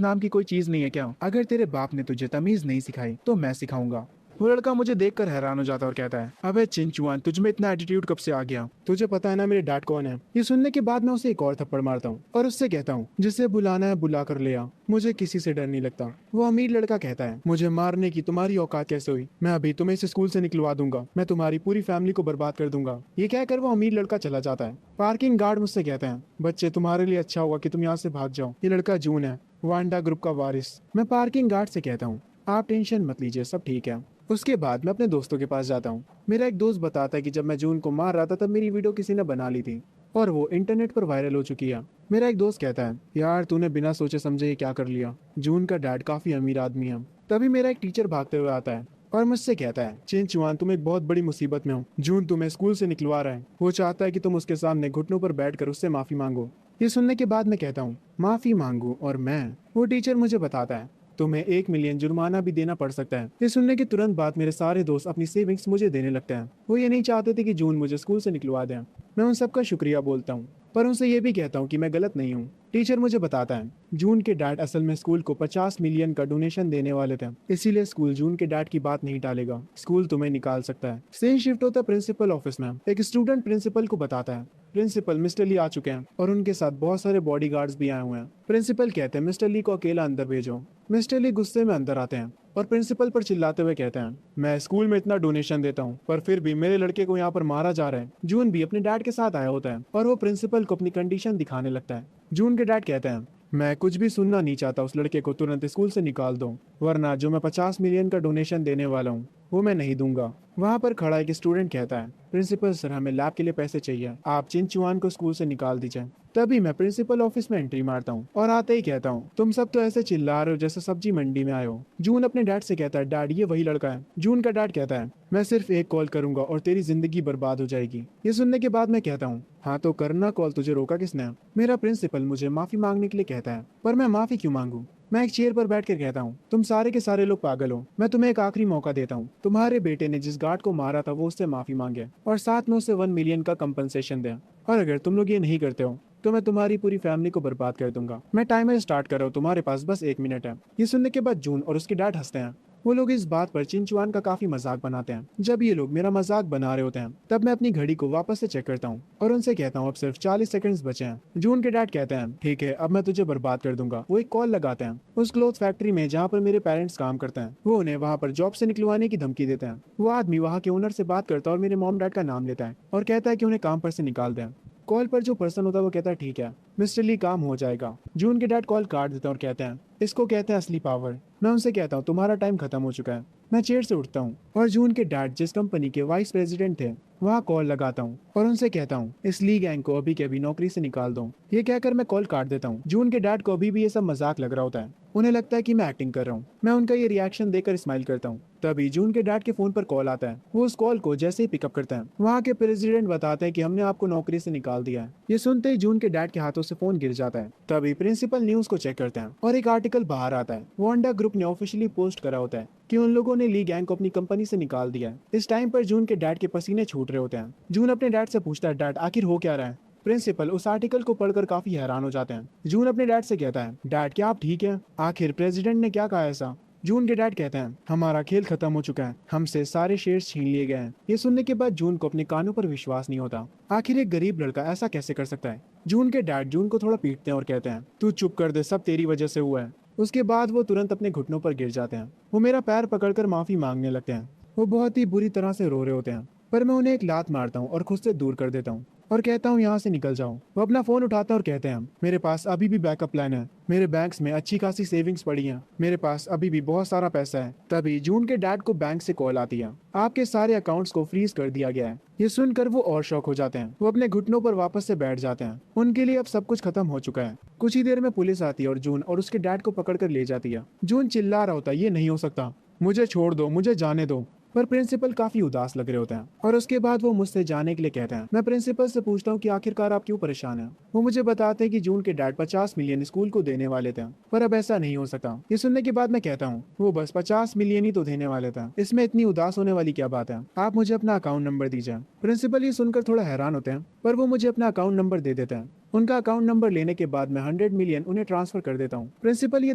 नाम की कोई चीज नहीं है क्या? अगर तेरे बाप ने तुझे तमीज नहीं सिखाई तो मैं सिखाऊंगा। वो लड़का मुझे देखकर हैरान हो जाता है और कहता है, अबे चिंचुआन, तुझ में इतना एटीट्यूड कब से आ गया? तुझे पता है ना मेरे डैड कौन है? ये सुनने के बाद मैं उसे एक और थप्पड़ मारता हूँ और उससे कहता हूँ, जिसे बुलाना है बुला कर ले आ, मुझे किसी से डर नहीं लगता। वो अमीर लड़का कहता है, मुझे मारने की तुम्हारी औकात कैसे हुई? मैं अभी तुम्हें इस स्कूल से निकलवा दूंगा, मैं तुम्हारी पूरी फैमिली को बर्बाद कर दूंगा। ये कहकर वो अमीर लड़का चला जाता है। पार्किंग गार्ड मुझसे कहते हैं, बच्चे तुम्हारे लिए अच्छा होगा कि तुम यहाँ से भाग जाओ, ये लड़का जून है, वांडा ग्रुप का वारिस। मैं पार्किंग गार्ड से कहता हूँ, आप टेंशन मत लीजिए, सब ठीक है। उसके बाद मैं अपने दोस्तों के पास जाता हूँ। मेरा एक दोस्त बताता है कि जब मैं जून को मार रहा था तब मेरी वीडियो किसी ने बना ली थी और वो इंटरनेट पर वायरल हो चुकी है। मेरा एक दोस्त कहता है, यार तूने बिना सोचे समझे ये क्या कर लिया, जून का डैड काफी अमीर आदमी है। तभी मेरा एक टीचर भागते हुए आता है और मुझसे कहता है, चिंचुआन तुम एक बहुत बड़ी मुसीबत में हो, जून तुम्हें स्कूल से निकलवा रहा है, वो चाहता है कि तुम उसके सामने घुटनों पर बैठकर उससे माफी मांगो। ये सुनने के बाद मैं कहता हूँ, माफी मांगू और मैं? वो टीचर मुझे बताता है, तुम्हें 1 मिलियन जुर्माना भी देना पड़ सकता है। ये सुनने के तुरंत बाद मेरे सारे दोस्त अपनी सेविंग्स मुझे देने लगते हैं। वो ये नहीं चाहते थे कि जून मुझे स्कूल से निकलवा दें। मैं उन सबका शुक्रिया बोलता हूँ, पर उनसे ये भी कहता हूँ कि मैं गलत नहीं हूँ। टीचर मुझे बताता है, जून के डैड असल में स्कूल को 50 मिलियन का डोनेशन देने वाले थे, इसीलिए स्कूल जून के डैड की बात नहीं टालेगा, स्कूल तुम्हें निकाल सकता है। सीन शिफ्ट होता है प्रिंसिपल ऑफिस में। एक स्टूडेंट प्रिंसिपल को बताता है, प्रिंसिपल मिस्टर ली आ चुके हैं और उनके साथ बहुत सारे बॉडीगार्ड्स भी आए हुए हैं। प्रिंसिपल कहते हैं, मिस्टर ली को अकेला अंदर भेजो। मिस्टर ली गुस्से में अंदर आते हैं और प्रिंसिपल पर चिल्लाते हुए कहते हैं, मैं स्कूल में इतना डोनेशन देता हूँ पर फिर भी मेरे लड़के को यहाँ पर मारा जा रहा है। जून भी अपने डैड के साथ आया होता है और वो प्रिंसिपल को अपनी कंडीशन दिखाने लगता है। जून के डैड कहते हैं, मैं कुछ भी सुनना नहीं चाहता, उस लड़के को तुरंत स्कूल से निकाल दो, वरना जो मैं 50 मिलियन का डोनेशन देने वाला हूँ वो मैं नहीं दूंगा। वहाँ पर खड़ा एक स्टूडेंट कहता है, प्रिंसिपल सर हमें लैब के लिए पैसे चाहिए, आप चिंचुआन को स्कूल से निकाल दीजिए। तभी मैं प्रिंसिपल ऑफिस में एंट्री मारता हूँ और आते ही कहता हूँ, तुम सब तो ऐसे चिल्ला रहे हो जैसे सब्जी मंडी में आए हो। जून अपने डैड से कहता है, डैड ये वही लड़का है। जून का डैड कहता है, मैं सिर्फ एक कॉल करूंगा और तेरी जिंदगी बर्बाद हो जाएगी। ये सुनने के बाद मैं कहता हूँ, हाँ तो करना कॉल, तुझे रोका किसने? मेरा प्रिंसिपल मुझे माफी मांगने के लिए कहता है, पर मैं माफी क्यों मांगू? मैं एक चेयर पर बैठकर कहता हूँ, तुम सारे के सारे लोग पागल हो, मैं तुम्हें एक आखिरी मौका देता हूँ। तुम्हारे बेटे ने जिस गार्ड को मारा था वो उससे माफी मांगे और साथ में उसे 1 मिलियन का कंपनसेशन दे। और अगर तुम लोग ये नहीं करते हो तो मैं तुम्हारी पूरी फैमिली को बर्बाद कर दूंगा। मैं टाइमर स्टार्ट कर रहा हूँ, तुम्हारे पास बस 1 मिनट है। ये सुनने के बाद जून और उसके डैड हंसते हैं। वो लोग इस बात पर चिंचुआन का काफी मजाक बनाते हैं। जब ये लोग मेरा मजाक बना रहे होते हैं तब मैं अपनी घड़ी को वापस से चेक करता हूँ और उनसे कहता हूँ, अब सिर्फ 40 सेकंड्स बचे हैं। जून के डैड कहते हैं, ठीक है अब मैं तुझे बर्बाद कर दूंगा। वो एक कॉल लगाते हैं उस क्लोथ फैक्ट्री में जहाँ पर मेरे पेरेंट्स काम करते हैं। वो उन्हें वहाँ पर जॉब से निकलवाने की धमकी देते हैं। वो आदमी वहाँ के ओनर से बात करता है और मेरे मॉम डैड का नाम लेता है और कहता है कि उन्हें काम पर से निकाल दें। कॉल पर जो पर्सन होता है वो कहता है, ठीक है मिस्टर ली काम हो जाएगा। जून के डैड कॉल काट देते हैं और कहते हैं, इसको कहते हैं असली पावर। मैं उनसे कहता हूँ, तुम्हारा टाइम खत्म हो चुका है। मैं चेयर से उठता हूँ और जून के डैड जिस कंपनी के वाइस प्रेसिडेंट थे वहाँ कॉल लगाता हूँ और उनसे कहता हूँ, इस ली गैंग को अभी के अभी नौकरी से निकाल दो। ये कहकर मैं कॉल काट देता हूँ। जून के डैड को अभी भी ये सब मजाक लग रहा होता है। उन्हें लगता है कि मैं एक्टिंग कर रहा हूँ। मैं उनका ये रिएक्शन देकर स्माइल करता हूँ। तभी जून के डैड के फोन पर कॉल आता है। वो उस कॉल को जैसे ही पिकअप करते हैं वहाँ के प्रेसिडेंट बताते हैं कि हमने आपको नौकरी से निकाल दिया है। ये सुनते ही जून के डैड के हाथों से फोन गिर जाता है। तभी प्रिंसिपल न्यूज को चेक करते हैं और एक आर्टिकल बाहर आता है। वांडा ग्रुप ने ऑफिशियली पोस्ट करा होता है कि उन लोगों ने ली गैंग को अपनी कंपनी से निकाल दिया है। इस टाइम पर जून के डैड के पसीने छूट रहे होते हैं। जून अपने डैड से पूछता है, डैड आखिर हो क्या रहा है? प्रिंसिपल उस आर्टिकल को पढ़कर काफी हैरान हो जाते हैं। जून अपने डैड से कहता है, डैड क्या आप ठीक है? आखिर प्रेसिडेंट ने क्या कहा ऐसा? जून के डैड कहते हैं, हमारा खेल खत्म हो चुका है, हमसे सारे शेयर्स छीन लिए गए हैं। ये सुनने के बाद जून को अपने कानों पर विश्वास नहीं होता। आखिर एक गरीब लड़का ऐसा कैसे कर सकता है? जून के डैड जून को थोड़ा पीटते हैं और कहते हैं, तू चुप कर दे, सब तेरी वजह से हुआ है। उसके बाद वो तुरंत अपने घुटनों पर गिर जाते हैं। वो मेरा पैर पकड़कर माफी मांगने लगते हैं। वो बहुत ही बुरी तरह से रो रहे होते हैं, पर मैं उन्हें एक लात मारता हूँ और खुद से दूर कर देता हूँ और कहता हूँ, यहाँ से निकल जाओ। वो अपना फोन उठाते हैं और कहते हैं, मेरे पास अभी भी बैकअप प्लान है, मेरे बैंक्स में अच्छी खासी सेविंग्स पड़ी हैं, मेरे पास अभी भी बहुत सारा पैसा है। तभी जून के डैड को बैंक से कॉल आती है, आपके सारे अकाउंट्स को फ्रीज कर दिया गया है। ये सुनकर वो और शॉक हो जाते हैं। वो अपने घुटनों पर वापस से बैठ जाते हैं। उनके लिए अब सब कुछ खत्म हो चुका है। कुछ ही देर में पुलिस आती है और जून और उसके डैड को पकड़ कर ले जाती है। जून चिल्ला रहा होता है, ये नहीं हो सकता, मुझे छोड़ दो, मुझे जाने दो। पर प्रिंसिपल काफी उदास लग रहे होते हैं और उसके बाद वो मुझसे जाने के लिए कहते हैं। मैं प्रिंसिपल से पूछता हूँ कि आखिरकार आप क्यों परेशान हैं। वो मुझे बताते हैं कि जून के डैड 50 मिलियन स्कूल को देने वाले थे, पर अब ऐसा नहीं हो सकता। ये सुनने के बाद मैं कहता हूँ वो बस 50 मिलियन ही तो देने वाले थे, इसमें इतनी उदास होने वाली क्या बात है। आप मुझे अपना अकाउंट नंबर दीजिए। प्रिंसिपल ये सुनकर थोड़ा हैरान होते हैं, पर वो मुझे अपना अकाउंट नंबर दे देते हैं। उनका अकाउंट नंबर लेने के बाद मैं 100 मिलियन उन्हें ट्रांसफर कर देता हूँ। प्रिंसिपल ये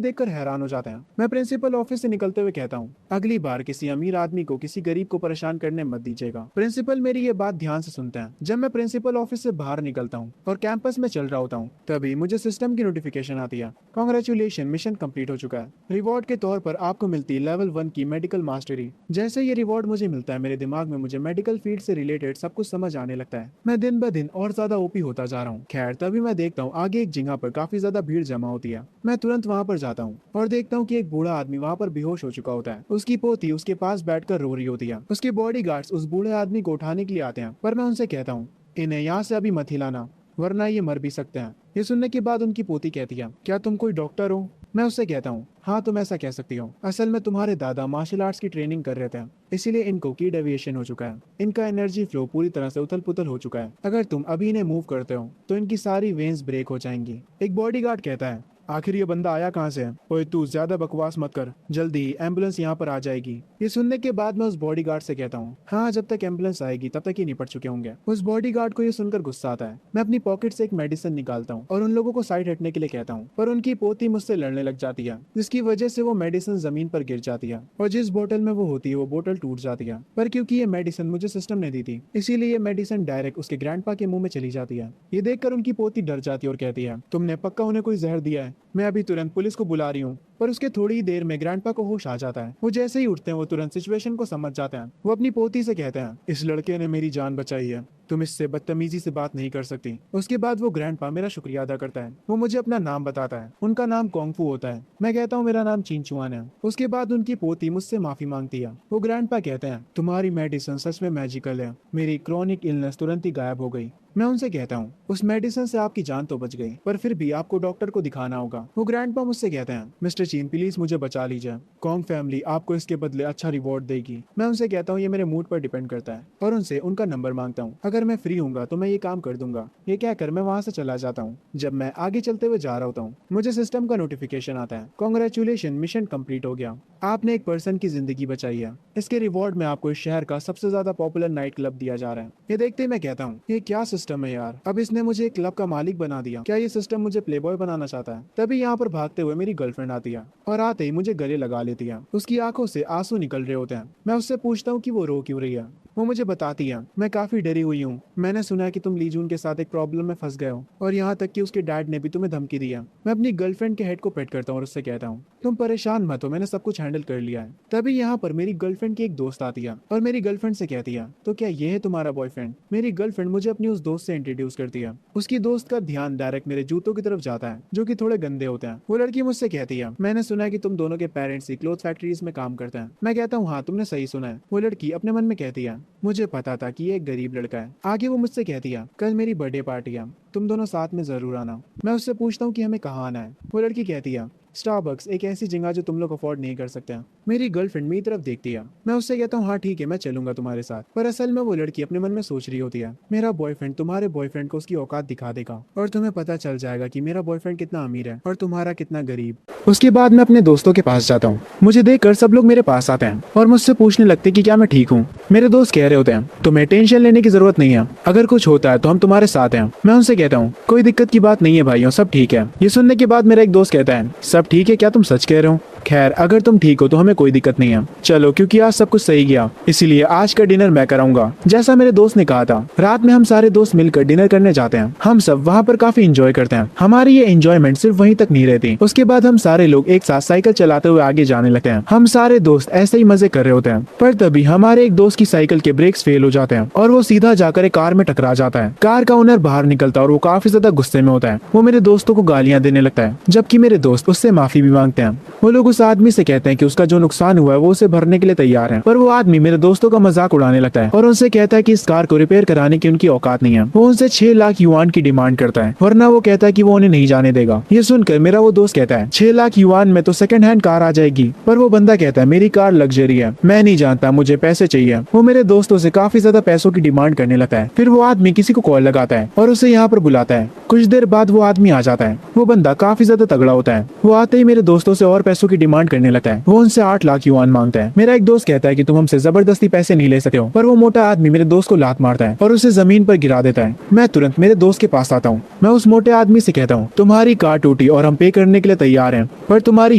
देखकर हैरान हो जाते हैं। मैं प्रिंसिपल ऑफिस से निकलते हुए कहता हूँ अगली बार किसी अमीर आदमी को किसी गरीब को परेशान करने मत दीजिएगा। प्रिंसिपल मेरी ये बात ध्यान से सुनते हैं। जब मैं प्रिंसिपल ऑफिस से बाहर निकलता हूँ और कैंपस में चल रहा होता हूँ, तभी मुझे सिस्टम की नोटिफिकेशन आती है। कांग्रेचुलेशन, मिशन कंप्लीट हो चुका है। रिवॉर्ड के तौर पर आपको मिलती है लेवल 1 की मेडिकल मास्टरी। जैसे ये रिवॉर्ड मुझे मिलता है, मेरे दिमाग में मुझे मेडिकल फील्ड से रिलेटेड सब कुछ समझ आने लगता है। मैं दिन ब दिन और ज्यादा ओपी होता जा रहा हूँ। खैर, तभी मैं देखता हूँ आगे एक जगह पर काफी ज्यादा भीड़ जमा होती है। मैं तुरंत वहाँ पर जाता हूँ और देखता हूँ कि एक बूढ़ा आदमी वहाँ पर बेहोश हो चुका होता है। उसकी पोती उसके पास बैठकर रो रही होती है। उसके बॉडीगार्ड्स उस बूढ़े आदमी को उठाने के लिए आते हैं, पर मैं उनसे कहता हूँ इन्हें यहाँ से अभी मत हिलाना, वरना ये मर भी सकते हैं। ये सुनने के बाद उनकी पोती कहती है क्या तुम कोई डॉक्टर हो। मैं उससे कहता हूँ हाँ, तुम ऐसा कह सकती हो। असल में तुम्हारे दादा मार्शल आर्ट्स की ट्रेनिंग कर रहे थे, इसीलिए इनको की डेविएशन हो चुका है। इनका एनर्जी फ्लो पूरी तरह से उथल पुथल हो चुका है। अगर तुम अभी इन्हें मूव करते हो तो इनकी सारी वेन्स ब्रेक हो जाएंगी। एक बॉडीगार्ड कहता है आखिर ये बंदा आया कहाँ से है। ओए तू ज्यादा बकवास मत कर, जल्दी ही एम्बुलेंस यहाँ पर आ जाएगी। ये सुनने के बाद मैं उस बॉडीगार्ड से कहता हूँ हाँ, जब तक एम्बुलेंस आएगी तब तक ये निपट चुके होंगे। उस बॉडीगार्ड को ये सुनकर गुस्सा आता है। मैं अपनी पॉकेट से एक मेडिसिन निकालता हूँ और उन लोगों को साइड हटने के लिए कहता हूँ, पर उनकी पोती मुझसे लड़ने लग जाती है, जिसकी वजह से वो मेडिसिन जमीन पर गिर जाती है और जिस बोतल में वो होती है वो बोतल टूट जाती है। पर क्योंकि ये मेडिसिन मुझे सिस्टम ने दी थी, इसीलिए ये मेडिसिन डायरेक्ट उसके ग्रैंडपा के मुंह में चली जाती है। ये देखकर उनकी पोती डर जाती है और कहती है तुमने पक्का उन्हें कोई जहर दिया है। मैं अभी तुरंत पुलिस को बुला रही हूँ। पर उसके थोड़ी ही देर में ग्रैंडपा को होश आ जाता है। वो जैसे ही उठते हैं वो तुरंत सिचुएशन को समझ जाते हैं। वो अपनी पोती से कहते हैं इस लड़के ने मेरी जान बचाई है, तुम इससे बदतमीजी से बात नहीं कर सकती। उसके बाद वो ग्रैंडपा मेरा शुक्रिया अदा करता है। वो मुझे अपना नाम बताता है। उनका नाम कोंगफू होता है। मैं कहता हूँ मेरा नाम चिंचुआन है। उसके बाद उनकी पोती मुझसे माफी मांगती है। वो ग्रैंडपा कहते हैं तुम्हारी मेडिसिन सच में मैजिकल है, मेरी क्रॉनिक इलनेस तुरंत ही गायब हो गई। मैं उनसे कहता हूँ उस मेडिसिन से आपकी जान तो बच गई, पर फिर भी आपको डॉक्टर को दिखाना होगा। वो ग्रैंडपा मुझसे कहते हैं मिस्टर चीन प्लीज मुझे बचा लीजिए, कॉन्ग फैमिली आपको इसके बदले अच्छा रिवॉर्ड देगी। मैं उनसे कहता हूँ ये मेरे मूड पर डिपेंड करता है और उनसे उनका नंबर मांगता हूँ। अगर मैं फ्री हूँ तो मैं ये काम कर दूंगा। ये कहकर मैं वहाँ से चला जाता हूँ। जब मैं आगे चलते हुए जा रहा होता हूँ, मुझे सिस्टम का नोटिफिकेशन आता है कांग्रेचुलेशन, मिशन कंप्लीट हो गया, आपने एक पर्सन की जिंदगी बचाई है। इसके रिवॉर्ड में आपको इस शहर का सबसे ज्यादा पॉपुलर नाइट क्लब दिया जा रहा है। ये देखते ही मैं कहता हूँ ये क्या सिस्टम है यार, अब इसने मुझे एक क्लब का मालिक बना दिया। क्या ये सिस्टम मुझे प्लेबॉय बनाना चाहता है। तभी यहाँ पर भागते हुए मेरी गर्लफ्रेंड आती है और आते ही मुझे गले लगा लेती है। उसकी आंखों से आंसू निकल रहे होते हैं। मैं उससे पूछता हूँ कि वो रो क्यों रही है। वो मुझे बताती है मैं काफी डरी हुई हूँ, मैंने सुना है कि तुम लीजून के साथ एक प्रॉब्लम में फंस गए हो और यहाँ तक कि उसके डैड ने भी तुम्हें धमकी दी है। मैं अपनी गर्लफ्रेंड के हेड को पेट करता हूँ और उससे कहता हूँ तुम परेशान मत हो, मैंने सब कुछ हैंडल कर लिया है। तभी यहाँ पर मेरी गर्लफ्रेंड की एक दोस्त आती है और मेरी गर्लफ्रेंड से कहती है तो क्या ये है तुम्हारा बॉयफ्रेंड। मेरी गर्लफ्रेंड मुझे अपनी उस दोस्त से इंट्रोड्यूस करती है। उसकी दोस्त का ध्यान डायरेक्ट मेरे जूतों की तरफ जाता है जो कि थोड़े गंदे होते हैं। वो लड़की मुझसे कहती है मैंने सुना है कि तुम दोनों के पेरेंट्स ही क्लोथ फैक्ट्रीज में काम करते हैं। मैं कहता हूँ हाँ, तुमने सही सुना है। वो लड़की अपने मन में कहती है मुझे पता था कि ये एक गरीब लड़का है। आगे वो मुझसे कहती है कल मेरी बर्थडे पार्टी है, तुम दोनों साथ में जरूर आना। मैं उससे पूछता हूँ कि हमें कहाँ आना है। वो लड़की कहती है स्टारबक्स, एक ऐसी जगह जो तुम लोग अफोर्ड नहीं कर सकते हैं। मेरी गर्लफ्रेंड मेरी तरफ देखती है। मैं उससे कहता हूँ हाँ ठीक है, मैं चलूंगा तुम्हारे साथ। पर असल में वो लड़की अपने मन में सोच रही होती है मेरा बॉयफ्रेंड तुम्हारे बॉयफ्रेंड को उसकी औकात दिखा देगा और तुम्हें पता चल जाएगा कि मेरा बॉयफ्रेंड कितना अमीर है और तुम्हारा कितना गरीब। उसके बाद मैं अपने दोस्तों के पास जाता हूँ। मुझे देखकर सब लोग मेरे पास आते हैं और मुझसे पूछने लगते कि क्या मैं ठीक हूँ। मेरे दोस्त कह रहे होते हैं तुम्हें टेंशन लेने की जरूरत नहीं है, अगर कुछ होता है तो हम तुम्हारे साथ हैं। मैं उनसे कहता हूँ कोई दिक्कत की बात नहीं है भाइयों, सब ठीक है। ये सुनने के बाद मेरा एक दोस्त कहता है सब ठीक है, क्या तुम सच कह रहे हो। खैर अगर तुम ठीक हो तो हमें कोई दिक्कत नहीं है, चलो क्योंकि आज सब कुछ सही गया इसीलिए आज का डिनर मैं कराऊंगा। जैसा मेरे दोस्त ने कहा था, रात में हम सारे दोस्त मिलकर डिनर करने जाते हैं। हम सब वहाँ पर काफी एंजॉय करते हैं। हमारी ये एंजॉयमेंट सिर्फ वहीं तक नहीं रहती। उसके बाद हम सारे लोग एक साथ साइकिल चलाते हुए आगे जाने लगते हैं। हम सारे दोस्त ऐसे ही मजे कर रहे होते हैं, पर तभी हमारे एक दोस्त की साइकिल के ब्रेक्स फेल हो जाते हैं और वो सीधा जाकर एक कार में टकरा जाता है। कार का ओनर बाहर निकलता है और वो काफी ज्यादा गुस्से में होता है। वो मेरे दोस्तों को गालियां देने लगता है, जबकि मेरे दोस्त उससे उससे माफी भी मांगते हैं। वो लोग उस आदमी से कहते हैं कि उसका जो नुकसान हुआ है वो उसे भरने के लिए तैयार है, पर वो आदमी मेरे दोस्तों का मजाक उड़ाने लगता है और उनसे कहता है कि इस कार को रिपेयर कराने की उनकी औकात नहीं है। वो उनसे 6 लाख युआन की डिमांड करता है, वरना वो कहता है कि वो उन्हें नहीं जाने देगा। ये सुनकर मेरा वो दोस्त कहता है 6 लाख युआन में तो सेकंड हैंड कार आ जाएगी, पर वो बंदा कहता है मेरी कार लग्जरी है, मैं नहीं जानता, मुझे पैसे चाहिए। वो मेरे दोस्तों से काफी ज्यादा पैसों की डिमांड करने लगता है। फिर वो आदमी किसी को कॉल लगाता है और उसे यहाँ पर बुलाता है। कुछ देर बाद वो आदमी आ जाता है। वो बंदा काफी ज्यादा तगड़ा होता है। वो आते ही मेरे दोस्तों से और पैसों की डिमांड करने लगता है। वो उनसे 8 लाख युआन मांगता है। मेरा एक दोस्त कहता है कि तुम हमसे जबरदस्ती पैसे नहीं ले सकते हो, पर वो मोटा आदमी मेरे दोस्त को लात मारता है और उसे जमीन पर गिरा देता है। मैं तुरंत मेरे दोस्त के पास आता हूँ। मैं उस मोटे आदमी से कहता हूँ तुम्हारी कार टूटी और हम पे करने के लिए तैयार हैं, पर तुम्हारी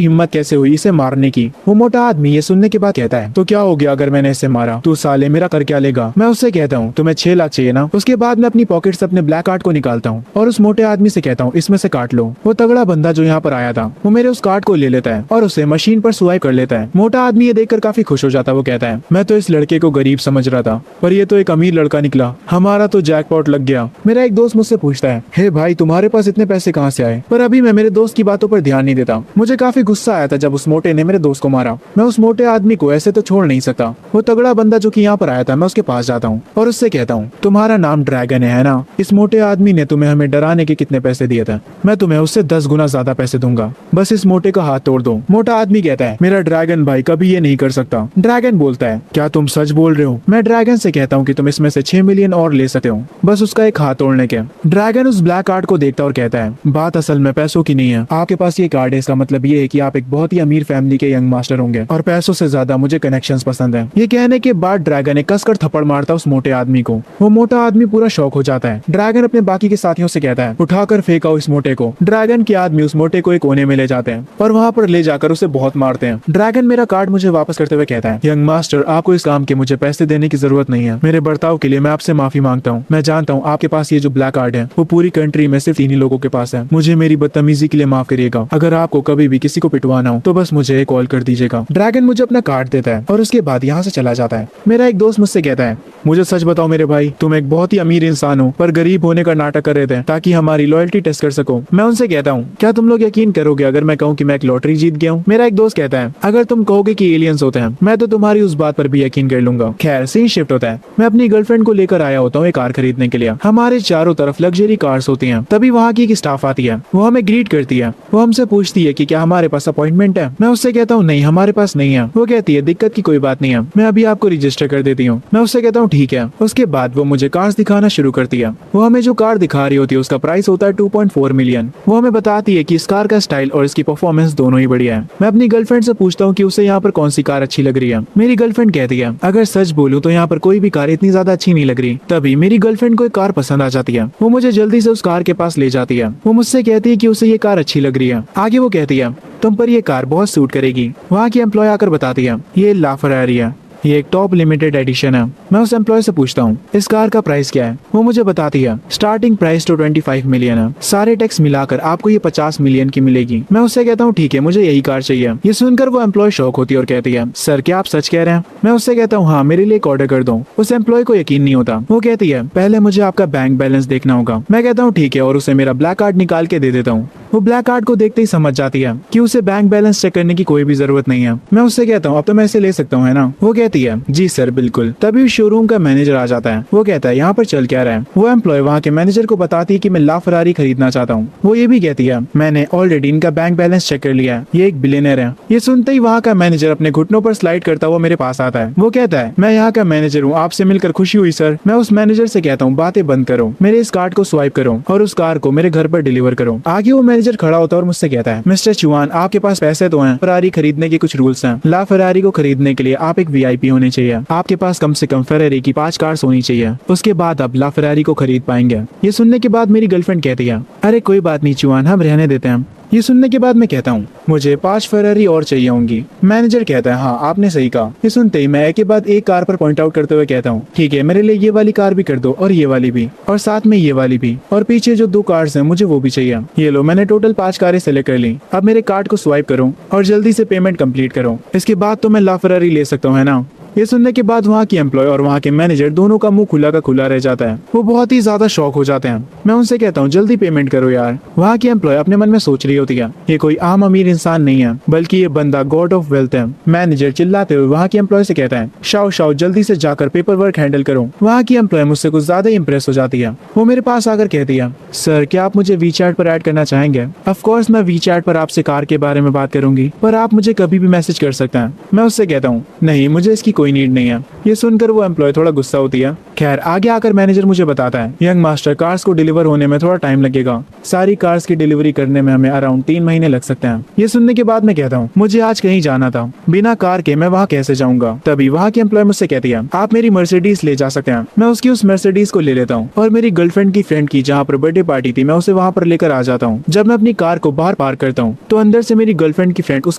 हिम्मत कैसे हुई इसे मारने की। वो मोटा आदमी ये सुनने के बाद कहता है तो क्या हो गया अगर मैंने इसे मारा, तू साले मेरा कर क्या लेगा। मैं उससे कहता हूँ तुम्हें 6 लाख चाहिए ना। उसके बाद मैं अपनी पॉकेट से अपने ब्लैक कार्ड को निकालता हूँ और उस मोटे आदमी से कहता हूँ इसमें से काट लो। वो तगड़ा बंदा जो यहाँ पर आया था वो मेरे उस कार्ड को ले लेता है और उसे मशीन पर स्वाइप कर लेता है। मोटा आदमी ये देखकर काफी खुश हो जाता है। वो कहता है मैं तो इस लड़के को गरीब समझ रहा था, पर ये तो एक अमीर लड़का निकला, हमारा तो जैकपॉट लग गया। मेरा एक दोस्त मुझसे पूछता है हे भाई तुम्हारे पास इतने पैसे कहाँ से आए, पर अभी मैं मेरे दोस्त की बातों पर ध्यान नहीं देता। मुझे काफी गुस्सा आया था जब उस मोटे ने मेरे दोस्त को मारा। मैं उस मोटे आदमी को ऐसे तो छोड़ नहीं सकता। वो तगड़ा बंदा जो कि यहाँ पर आया था, मैं उसके पास जाता हूँ और उससे कहता हूँ तुम्हारा नाम ड्रैगन है ना। इस मोटे आदमी ने तुम्हें हमें डराने के कितने पैसे दिए थे, मैं तुम्हें उससे 10 गुना ज्यादा पैसे दूंगा, बस इस मोटे का हाथ तोड़ दो। मोटा आदमी कहता है मेरा ड्रैगन भाई कभी ये नहीं कर सकता। ड्रैगन बोलता है क्या तुम सच बोल रहे हो। मैं ड्रैगन से कहता हूँ कि तुम इसमें से 6 मिलियन और ले सकते हो, बस उसका एक हाथ तोड़ने के। ड्रैगन उस ब्लैक कार्ड को देखता और कहता है बात असल में पैसों की नहीं है, आपके पास ये कार्ड है, इसका मतलब ये है कि आप एक बहुत ही अमीर फैमिली के यंग मास्टर होंगे और पैसों से ज्यादा मुझे कनेक्शंस पसंद है। ये कहने के बाद ड्रैगन एक कसकर थप्पड़ मारता उस मोटे आदमी को। वो मोटा आदमी पूरा शॉक हो जाता है। ड्रैगन अपने बाकी के साथियों से कहता है उठाकर फेंका इस मोटे को। ड्रैगन के आदमी उस मोटे को एक कोने में ले जाते हैं और वहाँ पर ले जाकर उसे बहुत मारते हैं। ड्रैगन मेरा कार्ड मुझे वापस करते हुए कहता है यंग मास्टर आपको इस काम के मुझे पैसे देने की जरूरत नहीं है, मेरे बर्ताव के लिए मैं आपसे माफी मांगता हूँ। मैं जानता हूँ आपके पास ये जो ब्लैक कार्ड है वो पूरी कंट्री में सिर्फ 3 ही लोगों के पास है, मुझे मेरी बदतमीजी के लिए माफ करिएगा। अगर आपको कभी भी किसी को पिटवाना हो तो बस मुझे कॉल कर दीजिएगा। ड्रैगन मुझे अपना कार्ड देता है और उसके बाद यहाँ से चला जाता है। मेरा एक दोस्त मुझसे कहता है मुझे सच बताओ मेरे भाई, तुम एक बहुत ही अमीर इंसान हो पर गरीब होने का नाटक कर रहे थे ताकि हमारी लॉयल्टी टेस्ट कर सको। मैं उनसे कहता हूँ क्या तुम लोग यकीन करोगे अगर मैं कहूँ कि मैं एक लॉटरी जीत गया हूँ। मेरा एक दोस्त कहता है अगर तुम कहोगे कि एलियंस होते हैं मैं तो तुम्हारी उस बात पर भी यकीन कर लूंगा। खैर सीन शिफ्ट होता है। मैं अपनी गर्लफ्रेंड को लेकर आया होता हूँ एक कार खरीदने के लिए। हमारे चारों तरफ लग्जरी कार्स होती हैं। तभी वहाँ की एक स्टाफ आती है, वो हमें ग्रीट करती है। वो हमसे पूछती है कि क्या हमारे पास अपॉइंटमेंट है। मैं उससे कहता हूँ नहीं हमारे पास नहीं है। वो कहती है दिक्कत की कोई बात नहीं है, मैं अभी आपको रजिस्टर कर देती हूँ। मैं उससे कहता हूँ ठीक है। उसके बाद वो मुझे कार्स दिखाना शुरू करती है। वो हमें जो कार दिखा रही होती है उसका प्राइस होता है 2.4 मिलियन। वो हमें बताती है कि इस कार का स्टाइल और इसकी परफॉर्मेंस दोनों ही बढ़िया है। मैं अपनी गर्लफ्रेंड से पूछता हूँ कि उसे यहाँ पर कौन सी कार अच्छी लग रही है। मेरी गर्लफ्रेंड कहती है अगर सच बोलूं तो यहाँ पर कोई भी कार इतनी ज्यादा अच्छी नहीं लग रही। तभी मेरी गर्लफ्रेंड को एक कार पसंद आ जाती है। वो मुझे जल्दी से उस कार के पास ले जाती है। वो मुझसे कहती है कि उसे ये कार अच्छी लग रही है। आगे वो कहती है तुम पर ये कार बहुत सूट करेगी। वहाँ की एम्प्लॉय आकर बताती है ये ला फरारी है, ये एक टॉप लिमिटेड एडिशन है। मैं उस एम्प्लॉय से पूछता हूँ इस कार का प्राइस क्या है। वो मुझे बताती है स्टार्टिंग प्राइस तो 25 मिलियन है, सारे टैक्स मिलाकर आपको ये 50 मिलियन की मिलेगी। मैं उससे कहता हूँ ठीक है मुझे यही कार चाहिए। ये सुनकर वो एम्प्लॉय शॉक होती है और कहती है सर क्या आप सच कह रहे हैं। मैं उससे कहता हूँ हाँ मेरे लिए एक ऑर्डर कर दो। उस एम्प्लॉय को यकीन नहीं होता। वो कहती है पहले मुझे आपका बैंक बैलेंस देखना होगा। मैं कहता हूँ ठीक है और उसे मेरा ब्लैक कार्ड निकाल के दे देता हूँ। वो ब्लैक कार्ड को देखते ही समझ जाती है कि उसे बैंक बैलेंस चेक करने की कोई भी जरूरत नहीं है। मैं उससे कहता हूँ अब तो मैं इसे ले सकता हूँ है ना। वो कहती है जी सर बिल्कुल। तभी शोरूम का मैनेजर आ जाता है। वो कहता है यहाँ पर चल क्या रहा है। वो एम्प्लॉय वहाँ के मैनेजर को बताती है कि मैं ला फरारी खरीदना चाहता हूँ। वो ये भी कहती है मैंने ऑलरेडी इनका बैंक बैलेंस चेक कर लिया है, ये एक बिलियनर है। ये सुनते ही वहाँ का मैनेजर अपने घुटनों पर स्लाइड करता हुआ मेरे पास आता है। वो कहता है मैं यहाँ का मैनेजर हूँ, आपसे मिलकर खुशी हुई सर। मैं उस मैनेजर से कहता हूँ बातें बंद करो, मेरे इस कार्ड को स्वाइप करो और उस कार को मेरे घर पर डिलीवर करो। आगे वो मैनेजर खड़ा होता है और मुझसे कहता है मिस्टर चुआन आपके पास पैसे तो हैं, फरारी खरीदने के कुछ रूल्स हैं। ला फरारी को खरीदने के लिए आप एक VIP होने चाहिए, आपके पास कम से कम फरारी की 5 कार्स होनी चाहिए, उसके बाद आप ला फरारी को खरीद पाएंगे। ये सुनने के बाद मेरी गर्लफ्रेंड कहती है अरे कोई बात नहीं चुआन हम रहने देते हैं। ये सुनने के बाद मैं कहता हूँ मुझे 5 फरारी और चाहिए होंगी। मैनेजर कहता है हाँ आपने सही कहा। ये सुनते ही मैं एक के बाद एक कार पर पॉइंट आउट करते हुए कहता हूँ ठीक है मेरे लिए ये वाली कार भी कर दो और ये वाली भी और साथ में ये वाली भी और पीछे जो 2 कार्स हैं मुझे वो भी चाहिए। ये लो मैंने टोटल 5 कारें सेलेक्ट कर ली। अब मेरे कार्ड को स्वाइप करो और जल्दी से पेमेंट कंप्लीट करो, इसके बाद तो मैं ला फरारी ले सकता हूँ है ना। ये सुनने के बाद वहाँ की एम्प्लॉय और वहाँ के मैनेजर दोनों का मुंह खुला का खुला रह जाता है। वो बहुत ही ज्यादा शॉक हो जाते हैं। मैं उनसे कहता हूँ जल्दी पेमेंट करो यार। वहाँ की एम्प्लॉय अपने मन में सोच रही होती है ये कोई आम अमीर इंसान नहीं है बल्कि ये बंदा गॉड ऑफ वेल्थ है। मैनेजर चिल्लाते हुए वहाँ की एम्प्लॉय से कहता है शाओ शाओ जल्दी से जाकर पेपर वर्क हैंडल करो। वहाँ की एम्प्लॉय मुझसे कुछ ज्यादा इंप्रेस हो जाती है। वो मेरे पास आकर कहती है सर क्या आप मुझे वीचैट पर ऐड करना चाहेंगे। ऑफ कोर्स मैं वीचैट पर आपसे कार के बारे में बात करूंगी पर आप मुझे कभी भी मैसेज कर सकते हैं। मैं उससे कहता हूँ नहीं मुझे इसकी कोई नीड नहीं है। ये सुनकर वो एम्प्लॉय थोड़ा गुस्सा होती है। खैर आगे आकर मैनेजर मुझे बताता है यंग मास्टर कार्स को डिलीवर होने में थोड़ा टाइम लगेगा। सारी कार्स की डिलीवरी करने में हमें अराउंड 3 महीने लग सकते हैं। ये सुनने के बाद मैं कहता हूँ मुझे आज कहीं जाना था, बिना कार के मैं वहाँ कैसे जाऊंगा। तभी वहाँ की एम्प्लॉय मुझसे कहती है आप मेरी मर्सिडीज ले जा सकते हैं। मैं उसकी उस मर्सिडीज को ले लेता हूँ और मेरी गर्लफ्रेंड की फ्रेंड की जहाँ पर बर्थडे पार्टी थी मैं उसे वहाँ पर लेकर आ जाता हूँ। जब मैं अपनी कार को बाहर पार्क करता हूँ तो अंदर से मेरी गर्लफ्रेंड की फ्रेंड उस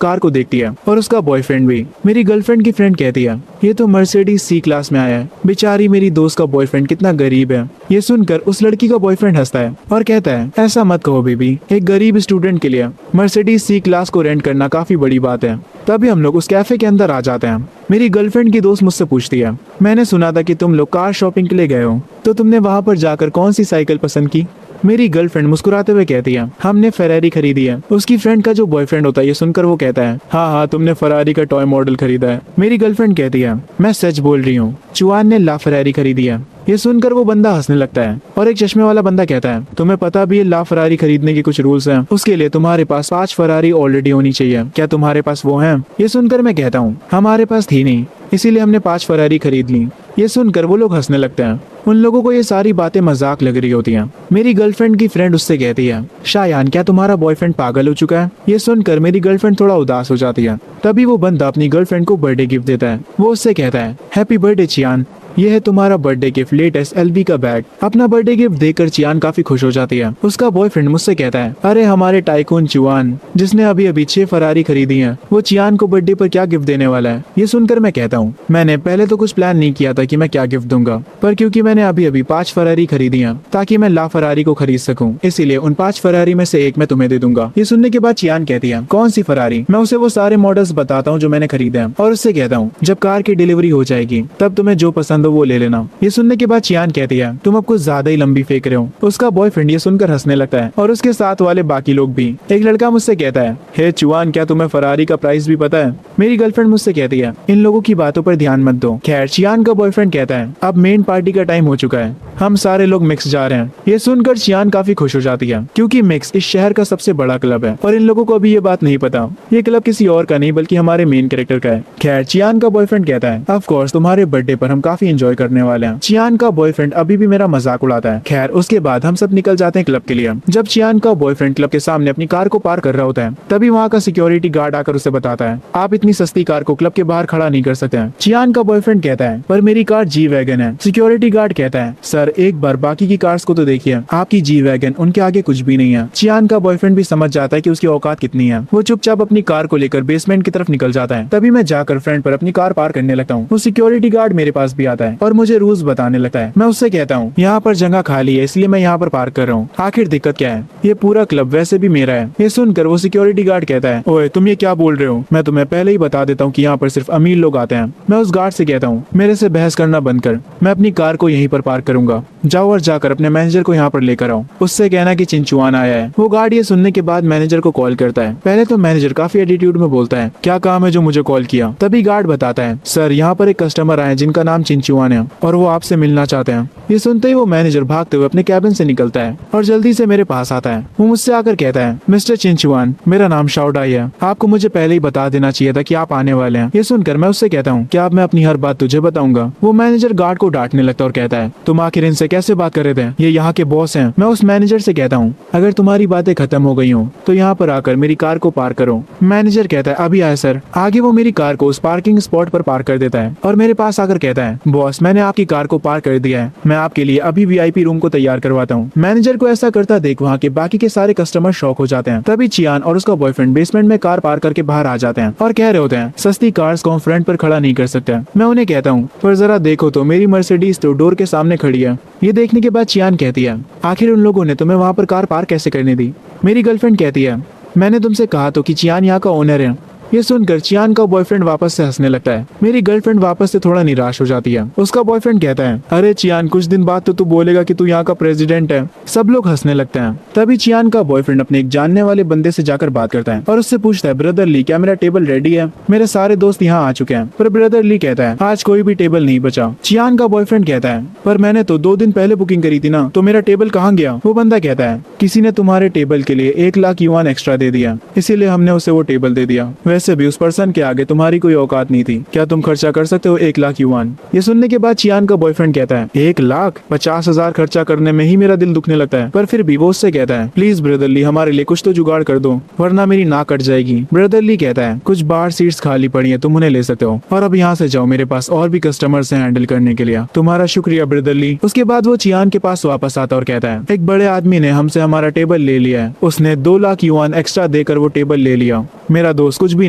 कार को देखती है और उसका बॉयफ्रेंड भी। मेरी गर्लफ्रेंड की फ्रेंड कहती है ये तो मर्सिडीज सी क्लास में आया है, बेचारी मेरी दोस्त का बॉयफ्रेंड कितना गरीब है। ये सुनकर उस लड़की का बॉयफ्रेंड हंसता है और कहता है ऐसा मत कहो बेबी, एक गरीब स्टूडेंट के लिए मर्सिडीज सी क्लास को रेंट करना काफी बड़ी बात है। तभी हम लोग उस कैफे के अंदर आ जाते हैं। मेरी गर्लफ्रेंड की दोस्त मुझसे पूछती है मैंने सुना था कि तुम लोग कार शॉपिंग के लिए गए हो, तो तुमने वहाँ पर जाकर कौन सी साइकिल पसंद की। मेरी गर्लफ्रेंड मुस्कुराते हुए कहती है हमने फेरारी खरीदी है। उसकी फ्रेंड का जो बॉयफ्रेंड होता है ये सुनकर वो कहता है हाँ हाँ तुमने फरारी का टॉय मॉडल खरीदा है। मेरी गर्लफ्रेंड कहती है मैं सच बोल रही हूँ, चुआन ने ला फरारी खरीदी है। ये सुनकर वो बंदा हंसने लगता है और एक चश्मे वाला बंदा कहता है तुम्हें पता भी है ला फरारी खरीदने के कुछ रूल्स हैं, उसके लिए तुम्हारे पास 5 फरारी ऑलरेडी होनी चाहिए, क्या तुम्हारे पास वो है। ये सुनकर मैं कहता हूँ हमारे पास थी नहीं, इसीलिए हमने 5 फरारी खरीद ली। ये सुनकर वो लोग हंसने लगते हैं। उन लोगों को ये सारी बातें मजाक लग रही होती हैं। मेरी गर्लफ्रेंड की फ्रेंड उससे कहती है शायान क्या तुम्हारा बॉयफ्रेंड पागल हो चुका है। ये सुनकर मेरी गर्लफ्रेंड थोड़ा उदास हो जाती है। तभी वो बंदा अपनी गर्लफ्रेंड को बर्थडे गिफ्ट देता है। वो उससे कहता है हैप्पी बर्थडे चियान, ये है तुम्हारा बर्थडे गिफ्ट लेटेस्ट एलवी का बैग। अपना बर्थडे गिफ्ट देखकर चियान काफी खुश हो जाती है। उसका बॉयफ्रेंड मुझसे कहता है अरे हमारे टाइकून चुआन जिसने अभी अभी 6 फरारी खरीदी हैं, वो चियान को बर्थडे पर क्या गिफ्ट देने वाला है। ये सुनकर मैं कहता हूँ मैंने पहले तो कुछ प्लान नहीं किया था कि मैं क्या गिफ्ट दूंगा, पर क्योंकि मैंने अभी अभी 5 फरारी खरीदी हैं ताकि मैं ला फरारी को खरीद सकूं, इसीलिए उन 5 फरारी में से एक मैं तुम्हें दे दूंगा। ये सुनने के बाद चियान कहती है कौन सी फरारी। मैं उसे वो सारे मॉडल्स बताता हूँ जो मैंने खरीदे हैं और उससे कहता हूँ जब कार की डिलीवरी हो जाएगी तब तुम्हें जो पसंद हो वो ले लेना। ये सुनने के बाद चियान कहती है तुम अब कुछ ज्यादा ही लंबी फेंक रहे हो। उसका बॉयफ्रेंड ये सुनकर हंसने लगता है और उसके साथ वाले बाकी लोग भी। एक लड़का मुझसे कहता है हे चुआन क्या तुम्हें फरारी का प्राइस भी पता है। मेरी गर्लफ्रेंड मुझसे कहती है इन लोगों की बातों पर ध्यान मत दो। खैर चियान का बॉयफ्रेंड कहता है अब मेन पार्टी का टाइम हो चुका है, हम सारे लोग मिक्स जा रहे हैं। ये सुनकर चियान काफी खुश हो जाती है क्योंकि मिक्स इस शहर का सबसे बड़ा क्लब है और इन लोगों को अभी ये बात नहीं पता ये क्लब किसी और का नहीं बल्कि हमारे मेन कैरेक्टर का है। खैर चियान का बॉयफ्रेंड कहता है ऑफ कोर्स तुम्हारे बर्थडे पर हम काफी एंजॉय करने वाले हैं। चियान का बॉयफ्रेंड अभी भी मेरा मजाक उड़ाता है। खैर उसके बाद हम सब निकल जाते हैं क्लब के लिए। जब चियान का बॉयफ्रेंड क्लब के सामने अपनी कार को पार्क कर रहा होता है तभी वहाँ का सिक्योरिटी गार्ड आकर उसे बताता है आप इतनी सस्ती कार को क्लब के बाहर खड़ा नहीं कर सकते हैं। चियान का बॉयफ्रेंड कहता है पर मेरी कार जी वैगन है। सिक्योरिटी गार्ड कहता है सर एक बार बाकी की कार्स को तो देखिए, आपकी जी वैगन उनके आगे कुछ भी नहीं है। चियान का बॉयफ्रेंड भी समझ जाता है कि उसकी औकात कितनी है। वो चुपचाप अपनी कार को लेकर बेसमेंट की तरफ निकल जाता है। तभी मैं जाकर फ्रंट पर अपनी कार पार्क करने लगता हूँ। वो सिक्योरिटी गार्ड मेरे पास भी आता है और मुझे रूल्स बताने लगता है। मैं उससे कहता हूँ यहाँ पर जगह खाली है इसलिए मैं यहाँ पर पार्क कर रहा हूँ, आखिर दिक्कत क्या है, ये पूरा क्लब वैसे भी मेरा है। ये सुनकर वो सिक्योरिटी गार्ड कहता है ओए तुम ये क्या बोल रहे हो, मैं तुम्हें पहले ही बता देता हूँ कि यहाँ पर सिर्फ अमीर लोग आते हैं। मैं उस गार्ड से कहता हूँ मेरे से बहस करना बंद कर, मैं अपनी कार को यहीं पर पार्क करूंगा, जाओ और जाकर अपने मैनेजर को यहाँ पर लेकर आओ, उससे कहना कि चिंचुआन आया है। वो गार्ड ये सुनने के बाद मैनेजर को कॉल करता है। पहले तो मैनेजर काफी एटीट्यूड में बोलता है क्या काम है जो मुझे कॉल किया। तभी गार्ड बताता है सर यहाँ पर एक कस्टमर आए जिनका नाम चिंचुआन है और वो आपसे मिलना चाहते हैं। ये सुनते ही वो मैनेजर भागते हुए अपने कैबिन से निकलता है और जल्दी से मेरे पास आता है। वो मुझसे आकर कहता है मिस्टर चिंचुआन मेरा नाम शाओडाई है, आपको मुझे पहले ही बता देना चाहिए था कि आप आने वाले हैं। ये सुनकर मैं उससे कहता हूँ क्या अब मैं अपनी हर बात तुझे बताऊंगा। वो मैनेजर गार्ड को डांटने लगता है और कहता है तुम आखिर इनसे कैसे बात कर रहे थे, ये यहाँ के बॉस हैं। मैं उस मैनेजर से कहता हूँ अगर तुम्हारी बातें खत्म हो गई हो तो यहाँ पर आकर मेरी कार को पार्क करो। मैनेजर कहता है अभी आया सर। आगे वो मेरी कार को उस पार्किंग स्पॉट पर पार्क कर देता है और मेरे पास आकर कहता है बॉस मैंने आपकी कार को पार्क कर दिया है, मैं आपके लिए अभी वीआईपी रूम को तैयार करवाता हूँ। मैनेजर को ऐसा करता देख वहाँ के बाकी के सारे कस्टमर शॉक हो जाते हैं। तभी चियान और उसका बॉयफ्रेंड बेसमेंट में कार पार्क करके बाहर आ जाते हैं और कह रहे होते हैं सस्ती कार्स को हम फ्रंट पर खड़ा नहीं कर सकते। मैं उन्हें कहता हूँ पर जरा देखो तो मेरी मर्सिडीज तो डोर के सामने खड़ी है। ये देखने के बाद चियान कहती है आखिर उन लोगों ने तुम्हें वहाँ पर कार पार्क कैसे करने दी। मेरी गर्लफ्रेंड कहती है मैंने तुमसे कहा तो कि चियान यहाँ का ओनर है, ये सुनकर चियान का बॉयफ्रेंड वापस से हंसने लगता है। मेरी गर्लफ्रेंड वापस से थोड़ा निराश हो जाती है। उसका बॉयफ्रेंड कहता है, अरे चियान, कुछ दिन बाद तो तू बोलेगा कि तू यहाँ का प्रेसिडेंट है। सब लोग हंसने लगते हैं। तभी चियान का बॉयफ्रेंड अपने एक जानने वाले बंदे से जाकर बात करता है और उससे पूछता है, ब्रदर ली, क्या मेरा टेबल रेडी है? मेरे सारे दोस्त यहाँ आ चुके हैं। पर ब्रदर ली कहता है, आज कोई भी टेबल नहीं बचा। चियान का बॉयफ्रेंड कहता है, पर मैंने तो 2 दिन पहले बुकिंग करी थी ना, तो मेरा टेबल कहाँ गया? वो बंदा कहता है, किसी ने तुम्हारे टेबल के लिए 1 लाख युआन एक्स्ट्रा दे दिया, इसीलिए हमने उसे वो टेबल दे दिया। वैसे भी उस पर्सन के आगे तुम्हारी कोई औकात नहीं थी। क्या तुम खर्चा कर सकते हो 1 लाख युआन? ये सुनने के बाद चियान का बॉयफ्रेंड कहता है, 1 लाख? 50,000 खर्चा करने में ही मेरा दिल दुखने लगता है। पर फिर भी वो उससे कहता है, प्लीज ब्रदर ली, हमारे लिए कुछ तो जुगाड़ कर दो, वरना मेरी नाक कट जाएगी। ब्रदर ली कहता है, कुछ बाहर सीट्स खाली पड़ी है, तुम उन्हें ले सकते हो, और अब यहाँ से जाओ, मेरे पास और भी कस्टमर्स हैं हैंडल करने के लिए। तुम्हारा शुक्रिया ब्रदर ली। उसके बाद वो चियान के पास वापस आता और कहता है, एक बड़े आदमी ने हमसे हमारा टेबल ले लिया है। उसने 2 लाख युआन एक्स्ट्रा देकर वो टेबल ले लिया। मेरा दोस्त कुछ भी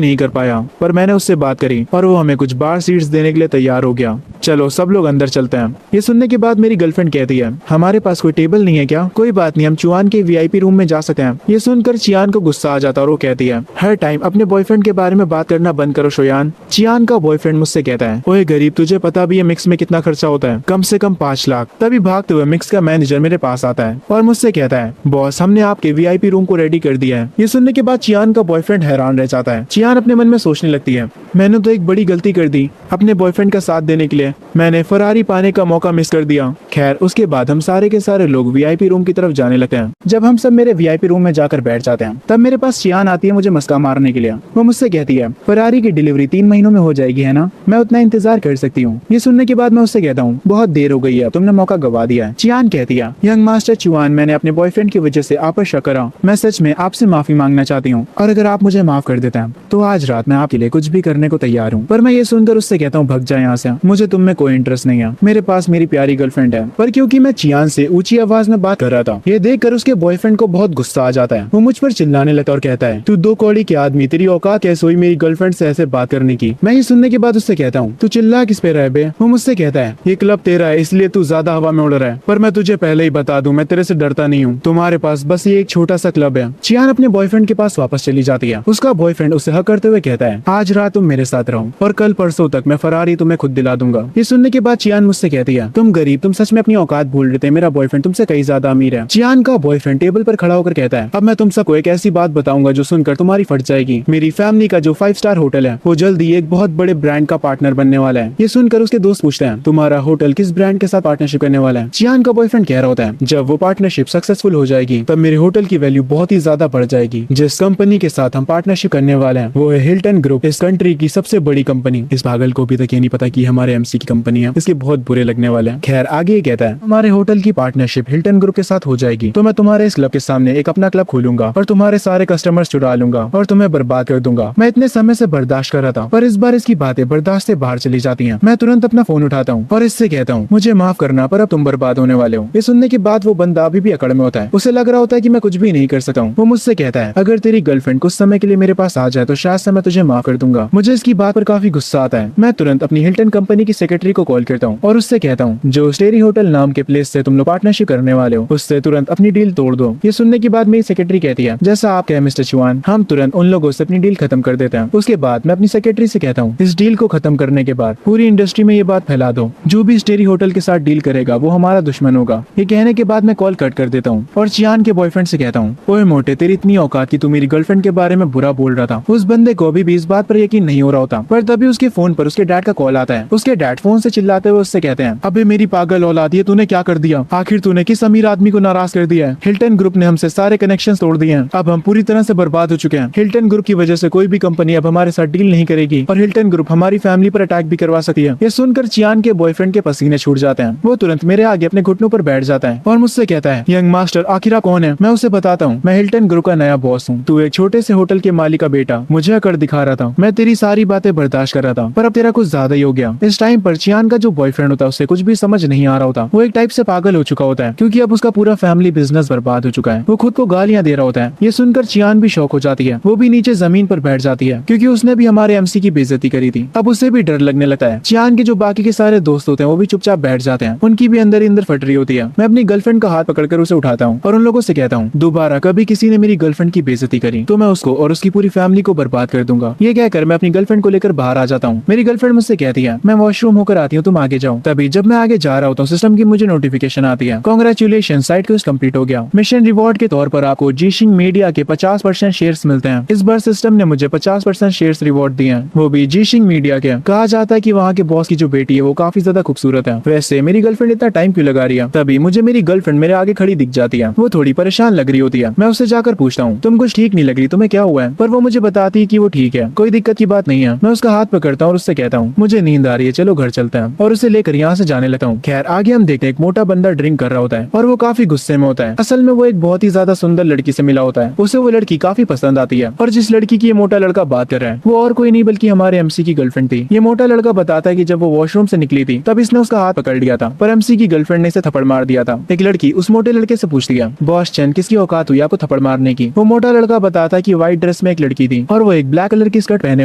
नहीं कर पाया, पर मैंने उससे बात करी और वो हमें कुछ बार सीट्स देने के लिए तैयार हो गया। चलो सब लोग अंदर चलते हैं। ये सुनने के बाद मेरी गर्लफ्रेंड कहती है, हमारे पास कोई टेबल नहीं है क्या? कोई बात नहीं, हम चियान के वीआईपी रूम में जा सकते हैं। ये सुनकर चियान को गुस्सा आ जाता और वो कहती है, हर टाइम अपने बॉयफ्रेंड के बारे में बात करना बंद करो शोयान। चियान का बॉयफ्रेंड मुझसे कहता है, ओए गरीब, तुझे पता भी है मिक्स में कितना खर्चा होता है? कम से कम 5 लाख। तभी भागते हुए मिक्स का मैनेजर मेरे पास आता है और मुझसे कहता है, बॉस, हमने आपके वीआईपी रूम को रेडी कर दिया है। ये सुनने के बाद चियान का बॉयफ्रेंड हैरान रह जाता है। चियान अपने मन में सोचने लगती है, मैंने तो एक बड़ी गलती कर दी। अपने बॉयफ्रेंड का साथ देने के लिए मैंने फरारी पाने का मौका मिस कर दिया। खैर, उसके बाद हम सारे के सारे लोग वीआईपी रूम की तरफ जाने लगते हैं। जब हम सब मेरे वीआईपी रूम में जाकर बैठ जाते हैं, तब मेरे पास चियान आती है मुझे मस्का मारने के लिए। वो मुझसे कहती है, फरारी की डिलीवरी 3 महीनों में हो जाएगी, है ना? मैं उतना इंतजार कर सकती हूँ। ये सुनने के बाद मैं उससे कहता हूँ, बहुत देर हो गई है, तुमने मौका गवा दिया है। चियान कहती है, यंग मास्टर चियान, मैंने अपने बॉयफ्रेंड की वजह से आप पर शक करा। मैं सच में आपसे माफी मांगना चाहती हूँ, और अगर आप मुझे माफ कर देते हैं तो आज रात मैं आपके लिए कुछ भी करने को तैयार हूँ। पर मैं ये सुनकर उससे कहता हूँ, भग जा यहाँ से, मुझे तुम में कोई इंटरेस्ट नहीं है। मेरे पास मेरी प्यारी गर्लफ्रेंड है। पर क्योंकि मैं चियान से ऊंची आवाज में बात कर रहा था, ये देखकर उसके बॉयफ्रेंड को बहुत गुस्सा आ जाता है। वो मुझ पर चिल्लाने लगता और कहता है, तू 2 कौड़ी के आदमी, तेरी औकात कैसे हुई मेरी गर्लफ्रेंड से ऐसे बात करने की? मैं ये सुनने के बाद उससे कहता हूँ, तू चिल्ला किस पे रहे बे? वो मुझसे कहता है, ये क्लब तेरा है, इसलिए तू ज्यादा हवा में उड़ रहा है। पर मैं तुझे पहले ही बता दूं, मैं तेरे से डरता नहीं हूँ। तुम्हारे पास बस ये एक छोटा सा क्लब है। चियान अपने बॉयफ्रेंड के पास वापस चली जाती है। उसका बॉयफ्रेंड उसे हक करते हुए कहता है, आज रात तुम मेरे साथ रहो और कल परसों तक मैं फरारी तुम्हें खुद दिला दूंगा। ये सुनने के बाद चियान मुझसे कहती है, तुम गरीब, तुम सच में अपनी औकात भूल रहे थे। मेरा बॉयफ्रेंड तुमसे कहीं ज्यादा अमीर है। चियान का बॉयफ्रेंड टेबल पर खड़ा होकर कहता है, अब मैं तुम सबको एक ऐसी बात बताऊंगा जो सुनकर तुम्हारी फट जाएगी। मेरी फैमिली का जो 5 स्टार होटल है, वो जल्दी एक बहुत बड़े ब्रांड का पार्टनर बनने वाला है। ये सुनकर उसके दोस्त पूछते हैं, तुम्हारा होटल किस ब्रांड के साथ पार्टनरशिप करने वाला है? चियान का बॉयफ्रेंड कह रहा होता है, जब वो पार्टनरशिप सक्सेसफुल हो जाएगी, तब मेरे होटल की वैल्यू बहुत ही ज्यादा बढ़ जाएगी। जिस कंपनी के साथ हम पार्टनरशिप करने वाले हैं, वो है हिल्टन ग्रुप, इस कंट्री की सबसे बड़ी कंपनी। इस पागल को अभी तक ये नहीं पता कि हमारे एमसी की कंपनी है। इसके बहुत बुरे लगने वाले हैं। खैर, आगे ये कहता है, हमारे होटल की पार्टनरशिप हिल्टन ग्रुप के साथ हो जाएगी तो मैं तुम्हारे इस क्लब के सामने एक अपना क्लब खोलूंगा और तुम्हारे सारे कस्टमर्स चुरा लूंगा और तुम्हें बर्बाद कर दूंगा। मैं इतने समय से बर्दाश्त कर रहा था, पर इस बार इसकी बातें बर्दाश्त से बाहर चली जाती हैं। मैं तुरंत अपना फोन उठाता हूँ और इससे कहता हूँ, मुझे माफ करना, पर अब तुम बर्बाद होने वाले हो। ये सुनने के बाद वो बंदा अभी भी अकड़ में होता है। उसे लग रहा होता है कि मैं कुछ भी नहीं कर सकता हूँ। वो मुझसे कहता है, अगर तेरी गर्लफ्रेंड कुछ समय के लिए मेरे पास आ जाए तो शायद से मैं तुझे माफ कर दूंगा। मुझे इसकी बात पर काफी गुस्सा आता है। मैं तुरंत अपनी हिल्टन कंपनी की सेक्रेटरी को कॉल करता हूँ और उससे कहता हूँ, जो स्टेरी होटल नाम के प्लेस से तुम लोग पार्टनरशिप करने वाले हो, उससे तुरंत अपनी डील तोड़ दो। ये सुनने के बाद मेरी सेक्रेटरी कहती है, जैसा आप कहे मिस्टर चियान, हम तुरंत उन लोगों से अपनी डील खत्म कर देते हैं। उसके बाद मैं अपनी सेक्रेटरी से कहता हूँ, इस डील को खत्म करने के बाद पूरी इंडस्ट्री में ये बात फैला दो, जो भी स्टेरी होटल के साथ डील करेगा वो हमारा दुश्मन होगा। ये कहने के बाद मैं कॉल कट कर देता हूँ और चियान के बॉयफ्रेंड से कहता हूँ, ओए मोटे, तेरी इतनी औकात कि तू मेरी गर्लफ्रेंड के बारे में बुरा बोल रहा था। उस बंदे को अभी भी इस बात पर यकीन नहीं हो रहा होता, पर तभी उसके फोन पर उसके डैड का कॉल आता है। उसके डैड फोन से चिल्लाते हुए उससे कहते हैं, अबे मेरी पागल औलाद, ये तूने क्या कर दिया? आखिर तूने किस अमीर आदमी को नाराज कर दिया है? हिल्टन ग्रुप ने हमसे सारे कनेक्शंस तोड़ दिए हैं। अब हम पूरी तरह से बर्बाद हो चुके हैं। हिल्टन ग्रुप की वजह से कोई भी कंपनी अब हमारे साथ डील नहीं करेगी और हिल्टन ग्रुप हमारी फैमिली पर अटैक भी करवा सकती है। ये सुनकर चियान के बॉयफ्रेंड के पसीने छूट जाते हैं। वो तुरंत मेरे आगे अपने घुटनों पर बैठ जाता है और मुझसे कहता है, यंग मास्टर, आखिर आप कौन है? मैं उसे बताता हूँ, मैं हिल्टन ग्रुप का नया बॉस हूँ। तू एक छोटे से होटल के मालिक का बेटा, मुझे अकड़ दिखा रहा था। मैं तेरी सारी बातें बर्दाश्त कर रहा था, पर अब तेरा कुछ ज्यादा ही हो गया। इस टाइम पर चियान का जो बॉयफ्रेंड होता है उसे कुछ भी समझ नहीं आ रहा होता। वो एक टाइप से पागल हो चुका होता है, क्योंकि अब उसका पूरा फैमिली बिजनेस बर्बाद हो चुका है। वो खुद को गालियां दे रहा होता है। ये सुनकर चियान भी शौक हो जाती है। वो भी नीचे जमीन पर बैठ जाती है, क्योंकि उसने भी हमारे एमसी की बेइज्जती करी थी। अब उसे भी डर लगने लगता है। चियान के जो बाकी के सारे दोस्त होते हैं वो भी चुपचाप बैठ जाते हैं। उनकी भी अंदर ही अंदर फट रही होती है। मैं अपनी गर्लफ्रेंड का हाथ पकड़कर उसे उठाता हूँ और उन लोगों से कहता हूँ, दोबारा कभी किसी ने मेरी गर्लफ्रेंड की बेइज्जती करी तो मैं उसको और उसकी पूरी फैमिली को बर्बाद कर दूंगा। ये कहकर मैं अपनी गर्लफ्रेंड को लेकर बाहर आ जाता हूँ। मेरी गर्लफ्रेंड मुझसे कहती है मैं वॉशरूम होकर आती हूँ, तुम आगे जाओ। तभी जब मैं आगे जा रहा होता हूँ सिस्टम की मुझे नोटिफिकेशन आती है, कांग्रेचुलेशन साइट क्वेस्ट कंप्लीट हो गया। मिशन रिवॉर्ड के तौर पर आपको जीशिंग मीडिया के 50% शेयर्स मिलते हैं। इस बार सिस्टम ने मुझे 50% शेयर्स रिवॉर्ड दिए हैं, वो भी जीशिंग मीडिया के। कहा जाता है कि वहाँ के बॉस की जो बेटी है वो काफी ज्यादा खूबसूरत है। वैसे मेरी गर्लफ्रेंड इतना टाइम क्यों लगा रही है? तभी मुझे मेरी गर्लफ्रेंड मेरे आगे खड़ी दिख जाती है। वो थोड़ी परेशान लग रही होती है। मैं उससे जाकर पूछता हूँ तुम कुछ ठीक नहीं लग रही, तुम्हें क्या हुआ है? पर वो मुझे बताती है कि वो ठीक है, कोई दिक्कत की बात नहीं है। मैं उसका हाथ पकड़ता हूँ और उससे कहता हूँ मुझे नींद आ रही है, चलो घर चलते हैं, और उसे लेकर यहाँ से जाने लगता हूँ। खैर आगे हम देखते हैं एक मोटा बंदा ड्रिंक कर रहा होता है और वो काफी गुस्से में होता है। असल में वो एक बहुत ही ज्यादा सुंदर लड़की से मिला होता है। उसे वो लड़की काफी पसंद आती है और जिस लड़की की ये मोटा लड़का बात कर रहा है वो और कोई नहीं बल्कि हमारे एमसी की गर्लफ्रेंड थी। ये मोटा लड़का बताता है कि जब वो वॉशरूम से निकली थी तब इसने उसका हाथ पकड़ लिया था, पर एमसी की गर्लफ्रेंड ने इसे थप्पड़ मार दिया था। एक लड़की उस मोटे लड़के से पूछती है बॉस चैन किसकी औकात हुई आपको थप्पड़ मारने की? वो मोटा लड़का बताता है कि व्हाइट ड्रेस में एक लड़की थी और वो एक ब्लैक कलर की स्कर्ट पहने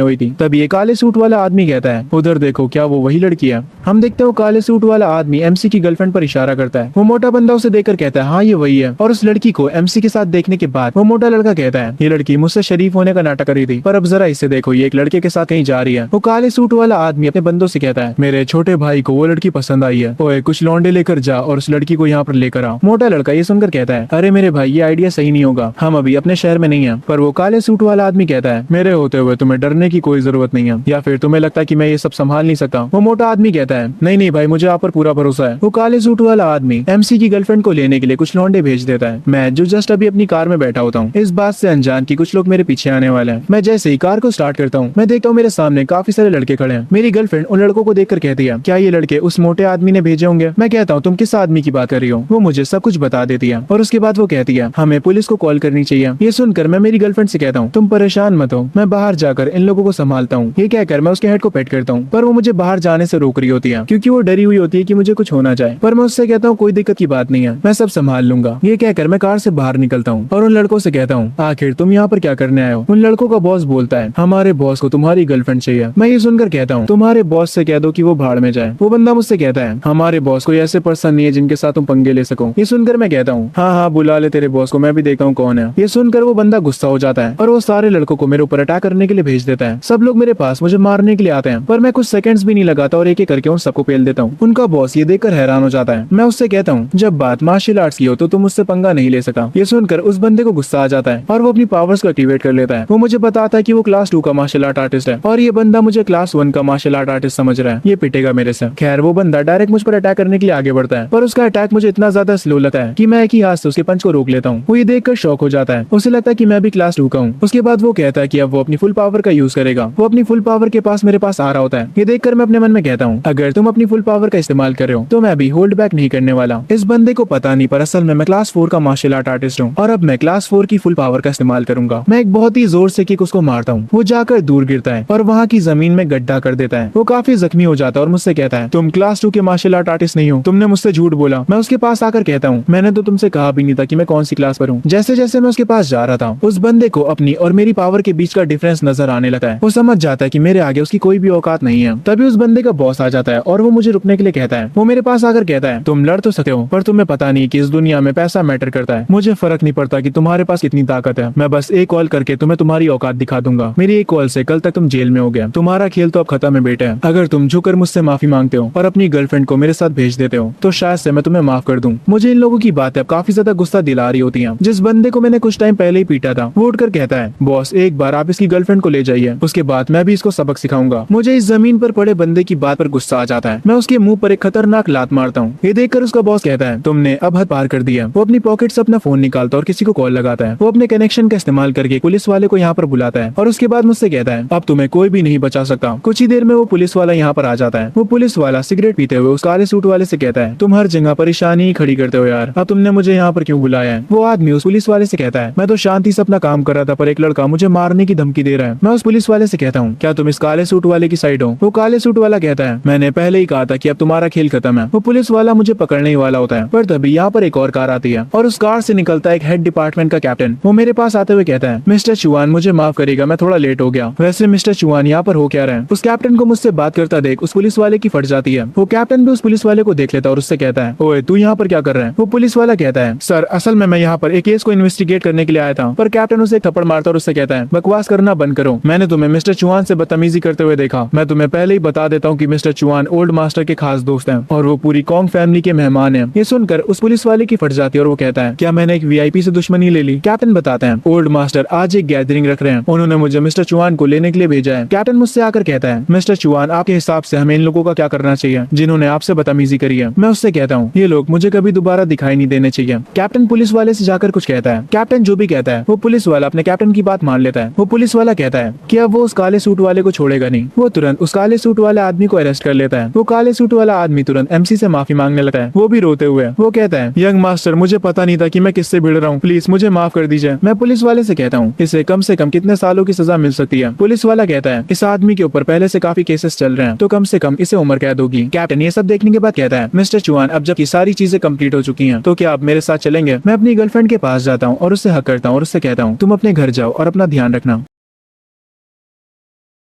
हुई थी। तभी ये काले सूट वाला आदमी कहता है उधर देखो क्या वो वही लड़की है? हम देखते हैं काले सूट वाला आदमी एमसी की गर्लफ्रेंड पर इशारा करता है। वो मोटा बंदा उसे देखकर कहता है हाँ ये वही है। और उस लड़की को एमसी के साथ देखने के बाद वो मोटा लड़का कहता है ये लड़की मुझसे शरीफ होने का नाटक कर रही थी, पर अब जरा इसे देखो ये एक लड़के के साथ कहीं जा रही है। वो काले सूट वाला आदमी अपने बंदों से कहता है मेरे छोटे भाई को वो लड़की पसंद आई है, ओए कुछ लौंडे लेकर जा और उस लड़की को यहाँ पर लेकर आओ। मोटा लड़का ये सुनकर कहता है अरे मेरे भाई ये आइडिया सही नहीं होगा, हम अभी अपने शहर में नहीं है। पर वो काले सूट वाला आदमी कहता है मेरे होते हुए तुम्हें डरने की कोई जरूरत नहीं है, या फिर तुम्हें लगता है कि मैं ये सब संभाल नहीं सकता? वो मोटा आदमी कहता है नहीं नहीं भाई मुझे आप पर पूरा भरोसा है। वो काले सूट वाला आदमी एमसी की गर्लफ्रेंड को लेने के लिए कुछ लौंडे भेज देता है। मैं जो जस्ट अभी अपनी कार में बैठा होता हूँ इस बात से अनजान की कुछ लोग मेरे पीछे आने वाले हैं। मैं जैसे ही कार को स्टार्ट करता हूँ मैं देखता हूँ मेरे सामने काफी सारे लड़के खड़े हैं। मेरी गर्लफ्रेंड उन लड़कों को देखकर कहती है क्या ये लड़के उस मोटे आदमी ने भेजे होंगे? मैं कहता हूँ तुम किस आदमी की बात कर रही हो? वो मुझे सब कुछ बता देती है और उसके बाद वो कहती है हमें पुलिस को कॉल करनी चाहिए। ये सुनकर मैं मेरी गर्लफ्रेंड से कहता हूँ तुम परेशान मत हो, मैं बाहर जाकर इन लोगों को संभालता हूँ। ये कहकर मैं उसके हेड को पेट करता हूँ, पर वो मुझे बाहर जाने से रोक रही होती है क्योंकि वो डरी हुई होती है कि मुझे कुछ होना जाए। पर मैं उससे कहता हूँ कोई दिक्कत की बात नहीं है, मैं सब संभाल लूंगा। ये कहकर मैं कार से बाहर निकलता हूँ और उन लड़कों से कहता हूँ आखिर तुम यहाँ पर क्या करने आए हो? उन लड़कों का बॉस बोलता है हमारे बॉस को तुम्हारी गर्लफ्रेंड चाहिए। मैं ये सुनकर कहता हूँ तुम्हारे बॉस से कह दो कि वो भाड़ में जाए। वो बंदा मुझसे कहता है हमारे बॉस को ऐसे पर्सन नहीं है जिनके साथ तुम पंगे ले सको। ये सुनकर मैं कहता हूँ हाँ हाँ बुला ले तेरे बॉस को, मैं भी देखता हूँ कौन है। ये सुनकर वो बंदा गुस्सा हो जाता है और वो सारे लड़कों को मेरे ऊपर अटैक करने के लिए भेज देता है। सब लोग मेरे पास मुझे मारने के लिए आते हैं, पर मैं कुछ सेकंड्स भी नहीं लगाता और एक एक करके उन सबको पेल देता हूँ। उनका बॉस ये देखकर हैरान हो जाता है। मैं उससे कहता हूँ जब बात मार्शल आर्ट्स की हो तो तुम मुझसे पंगा नहीं ले सका। ये सुनकर उस बंदे को गुस्सा आ जाता है और वो अपनी पावर्स को एक्टिवेट कर लेता है। वो मुझे बताता है कि वो क्लास 2 का मार्शल आर्ट आर्टिस्ट है और ये बंदा मुझे क्लास 1 का मार्शल आर्ट आर्टिस्ट समझ रहा है। ये पिटेगा मेरे से। खैर वो बंदा डायरेक्ट मुझ पर अटैक करने के लिए आगे बढ़ता है, पर उसका अटैक मुझे इतना ज्यादा स्लो लगता है कि मैं एक ही हाथ से उसके पंच को रोक लेता हूँ। वो ये देखकर शॉक हो जाता है, उसे लगता है कि मैं भी क्लास 2 का हूँ। उसके बाद वो कहता है कि अब वो अपनी फुल पावर का यूज करेगा। वो अपनी फुल पावर के पास मेरे पास आ रहा होता है। ये देखकर मैं अपने मन में कहता हूँ अगर तुम अपनी फुल पावर का इस्तेमाल कर रहे हो तो मैं भी होल्ड बैक नहीं करने वाला। इस बंदे को पता नहीं पर असल में मैं क्लास 4 का मार्शल आर्ट आर्टिस्ट हूँ और अब मैं क्लास 4 की फुल पावर का इस्तेमाल करूंगा। मैं एक बहुत ही जोर से किक उसको मारता हूँ। वो जाकर दूर गिरता है और वहाँ की जमीन में गड्ढा कर देता है। वो काफी जख्मी हो जाता है और मुझसे कहता है तुम क्लास 2 के मार्शल आर्ट आर्टिस्ट नहीं हो, तुमने मुझसे झूठ बोला। मैं उसके पास आकर कहता हूँ मैंने तो तुमसे कहा भी नहीं था कि मैं कौन सी क्लास पर हूँ। जैसे जैसे मैं उसके पास जा रहा था उस बंदे को अपनी और मेरी पावर के बीच का डिफरेंस नजर आने लगा है। वो समझ जाता है कि मेरे आगे उसकी कोई भी औकात नहीं है। तभी उस बंदे का बॉस आ जाता है और वो मुझे रुकने के लिए कहता है। वो मेरे पास आकर कहता है तुम लड़ तो सकते हो पर तुम्हें पता नहीं कि इस दुनिया में पैसा मैटर करता है। मुझे फर्क नहीं पड़ता कि तुम्हारे पास कितनी ताकत है, मैं बस एक कॉल करके तुम्हें तुम्हारी औकात दिखा दूंगा। मेरी एक कॉल से कल तक तुम जेल में हो गया। तुम्हारा खेल तो अब खत्म है बेटा। अगर तुम झुककर मुझसे माफी मांगते हो और अपनी गर्लफ्रेंड को मेरे साथ भेज देते हो तो शायद से मैं तुम्हें माफ कर दूं। मुझे इन लोगों की बातें अब काफी ज्यादा गुस्सा दिला रही होती हैं। जिस बंदे को मैंने कुछ टाइम पहले ही पीटा था वो उठकर कहता है बॉस एक बार आप इसकी गर्लफ्रेंड को ले जाइए, उसके बाद मैं भी इसको सबक सिखाऊंगा। मुझे इस जमीन पर पड़े बंदे की बात पर गुस्सा आ जाता है। मैं उसके मुंह पर एक खतरनाक लात मारता हूँ। ये देखकर उसका बॉस कहता है तुमने अब हद पार कर दिया। वो अपनी पॉकेट से अपना फोन निकालता है और किसी को कॉल लगाता है। वो अपने कनेक्शन का इस्तेमाल करके पुलिस वाले को यहाँ पर बुलाता है और उसके बाद मुझसे कहता है अब तुम्हें कोई भी नहीं बचा सकता। कुछ ही देर में वो पुलिस वाला यहाँ पर आ जाता है। वो पुलिस वाला सिगरेट पीते हुए उस काले सूट वाले से कहता है तुम हर जगह परेशानी ही खड़ी करते हो यार, अब तुमने मुझे यहाँ पर क्यों बुलाया है? वो आदमी उस पुलिस वाले से कहता है मैं तो शांति से अपना काम कर रहा था पर एक लड़का मुझे मारने की धमकी दे रहा है। मैं उस पुलिस वाले से कहता हूँ क्या तुम इस काले सूट वाले की साइड हो? वो काले सूट वाला कहता है मैंने पहले ही कहा था कि अब तुम्हारा खेल खत्म है। वो पुलिस वाला मुझे पकड़ने ही वाला होता है पर तभी यहाँ पर एक और कार आती है और उस कार से निकलता है एक हेड डिपार्टमेंट का कैप्टन। वो मेरे पास आते हुए कहता है मिस्टर चौहान मुझे माफ करेगा, मैं थोड़ा लेट हो गया। वैसे मिस्टर चौहान यहाँ पर हो क्या रहे हैं? उस कैप्टन को मुझसे बात करता देख उस पुलिस वाले की फट जाती है। वो कैप्टन भी उस पुलिस वाले को देख लेता है और उससे कहता है ओए तू यहाँ पर क्या कर रहा है? वो पुलिस वाला कहता है सर असल में मैं यहाँ पर एक केस को इन्वेस्टिगेट करने के लिए आया था। पर कैप्टन उसे एक थप्पड़ मारता और उससे कहता है बकवास बकवास करना बंद करो। मैंने तुम्हें मिस्टर चौहान से बदतमीजी करते हुए देखा। मैं तुम्हें पहले ही बता देता हूँ कि मिस्टर चौहान ओल्ड मास्टर के खास दोस्त हैं और वो पूरी कॉन्ग फैमिली के मेहमान हैं। ये सुनकर उस पुलिस वाले की फट जाती है और वो कहता है, क्या मैंने एक वीआईपी से दुश्मनी ले ली? कैप्टन बताते हैं, ओल्ड मास्टर आज एक गैदरिंग रख रहे हैं, उन्होंने मुझे मिस्टर चौहान को लेने के लिए भेजा है। कैप्टन मुझसे आकर कहता है, मिस्टर चौहान आपके हिसाब से हमें इन लोगों का क्या करना चाहिए जिन्होंने आपसे बदतमीजी करी है? मैं उससे कहता हूँ, ये लोग मुझे कभी दोबारा दिखाई नहीं देने चाहिए। कैप्टन पुलिस वाले से जाकर कुछ कहता है। कैप्टन जो भी कहता है वो पुलिस वाला अपने कैप्टन की बात मान लेता है। वो पुलिस वाला कहता है कि अब वो उस काले सूट वाले को छोड़ेगा नहीं। वो तुरंत उस काले सूट वाले आदमी को अरेस्ट कर लेता है। वो काले सूट वाला आदमी तुरंत एमसी से माफी मांगने लगता है, वो भी रोते हुए। वो कहता है, यंग मास्टर मुझे पता नहीं था कि मैं किससे भिड़ रहा हूँ, प्लीज मुझे माफ कर दीजिए। मैं पुलिस वाले से कहता हूँ, इसे कम से कम कितने सालों की सजा मिल सकती है? पुलिस वाला कहता है, इस आदमी के ऊपर पहले से काफी केसेस चल रहे हैं, तो कम से कम इसे उम्र कैद होगी। कैप्टन ये सब देखने के बाद कहता है, मिस्टर चौहान अब जबकि सारी चीजें कंप्लीट हो चुकी हैं, तो क्या आप मेरे साथ चलेंगे? मैं अपनी गर्लफ्रेंड के पास जाता हूँ और उससे हक करता हूँ और उससे कहता हूँ, तुम अपने घर जाओ और अपना ध्यान रखना।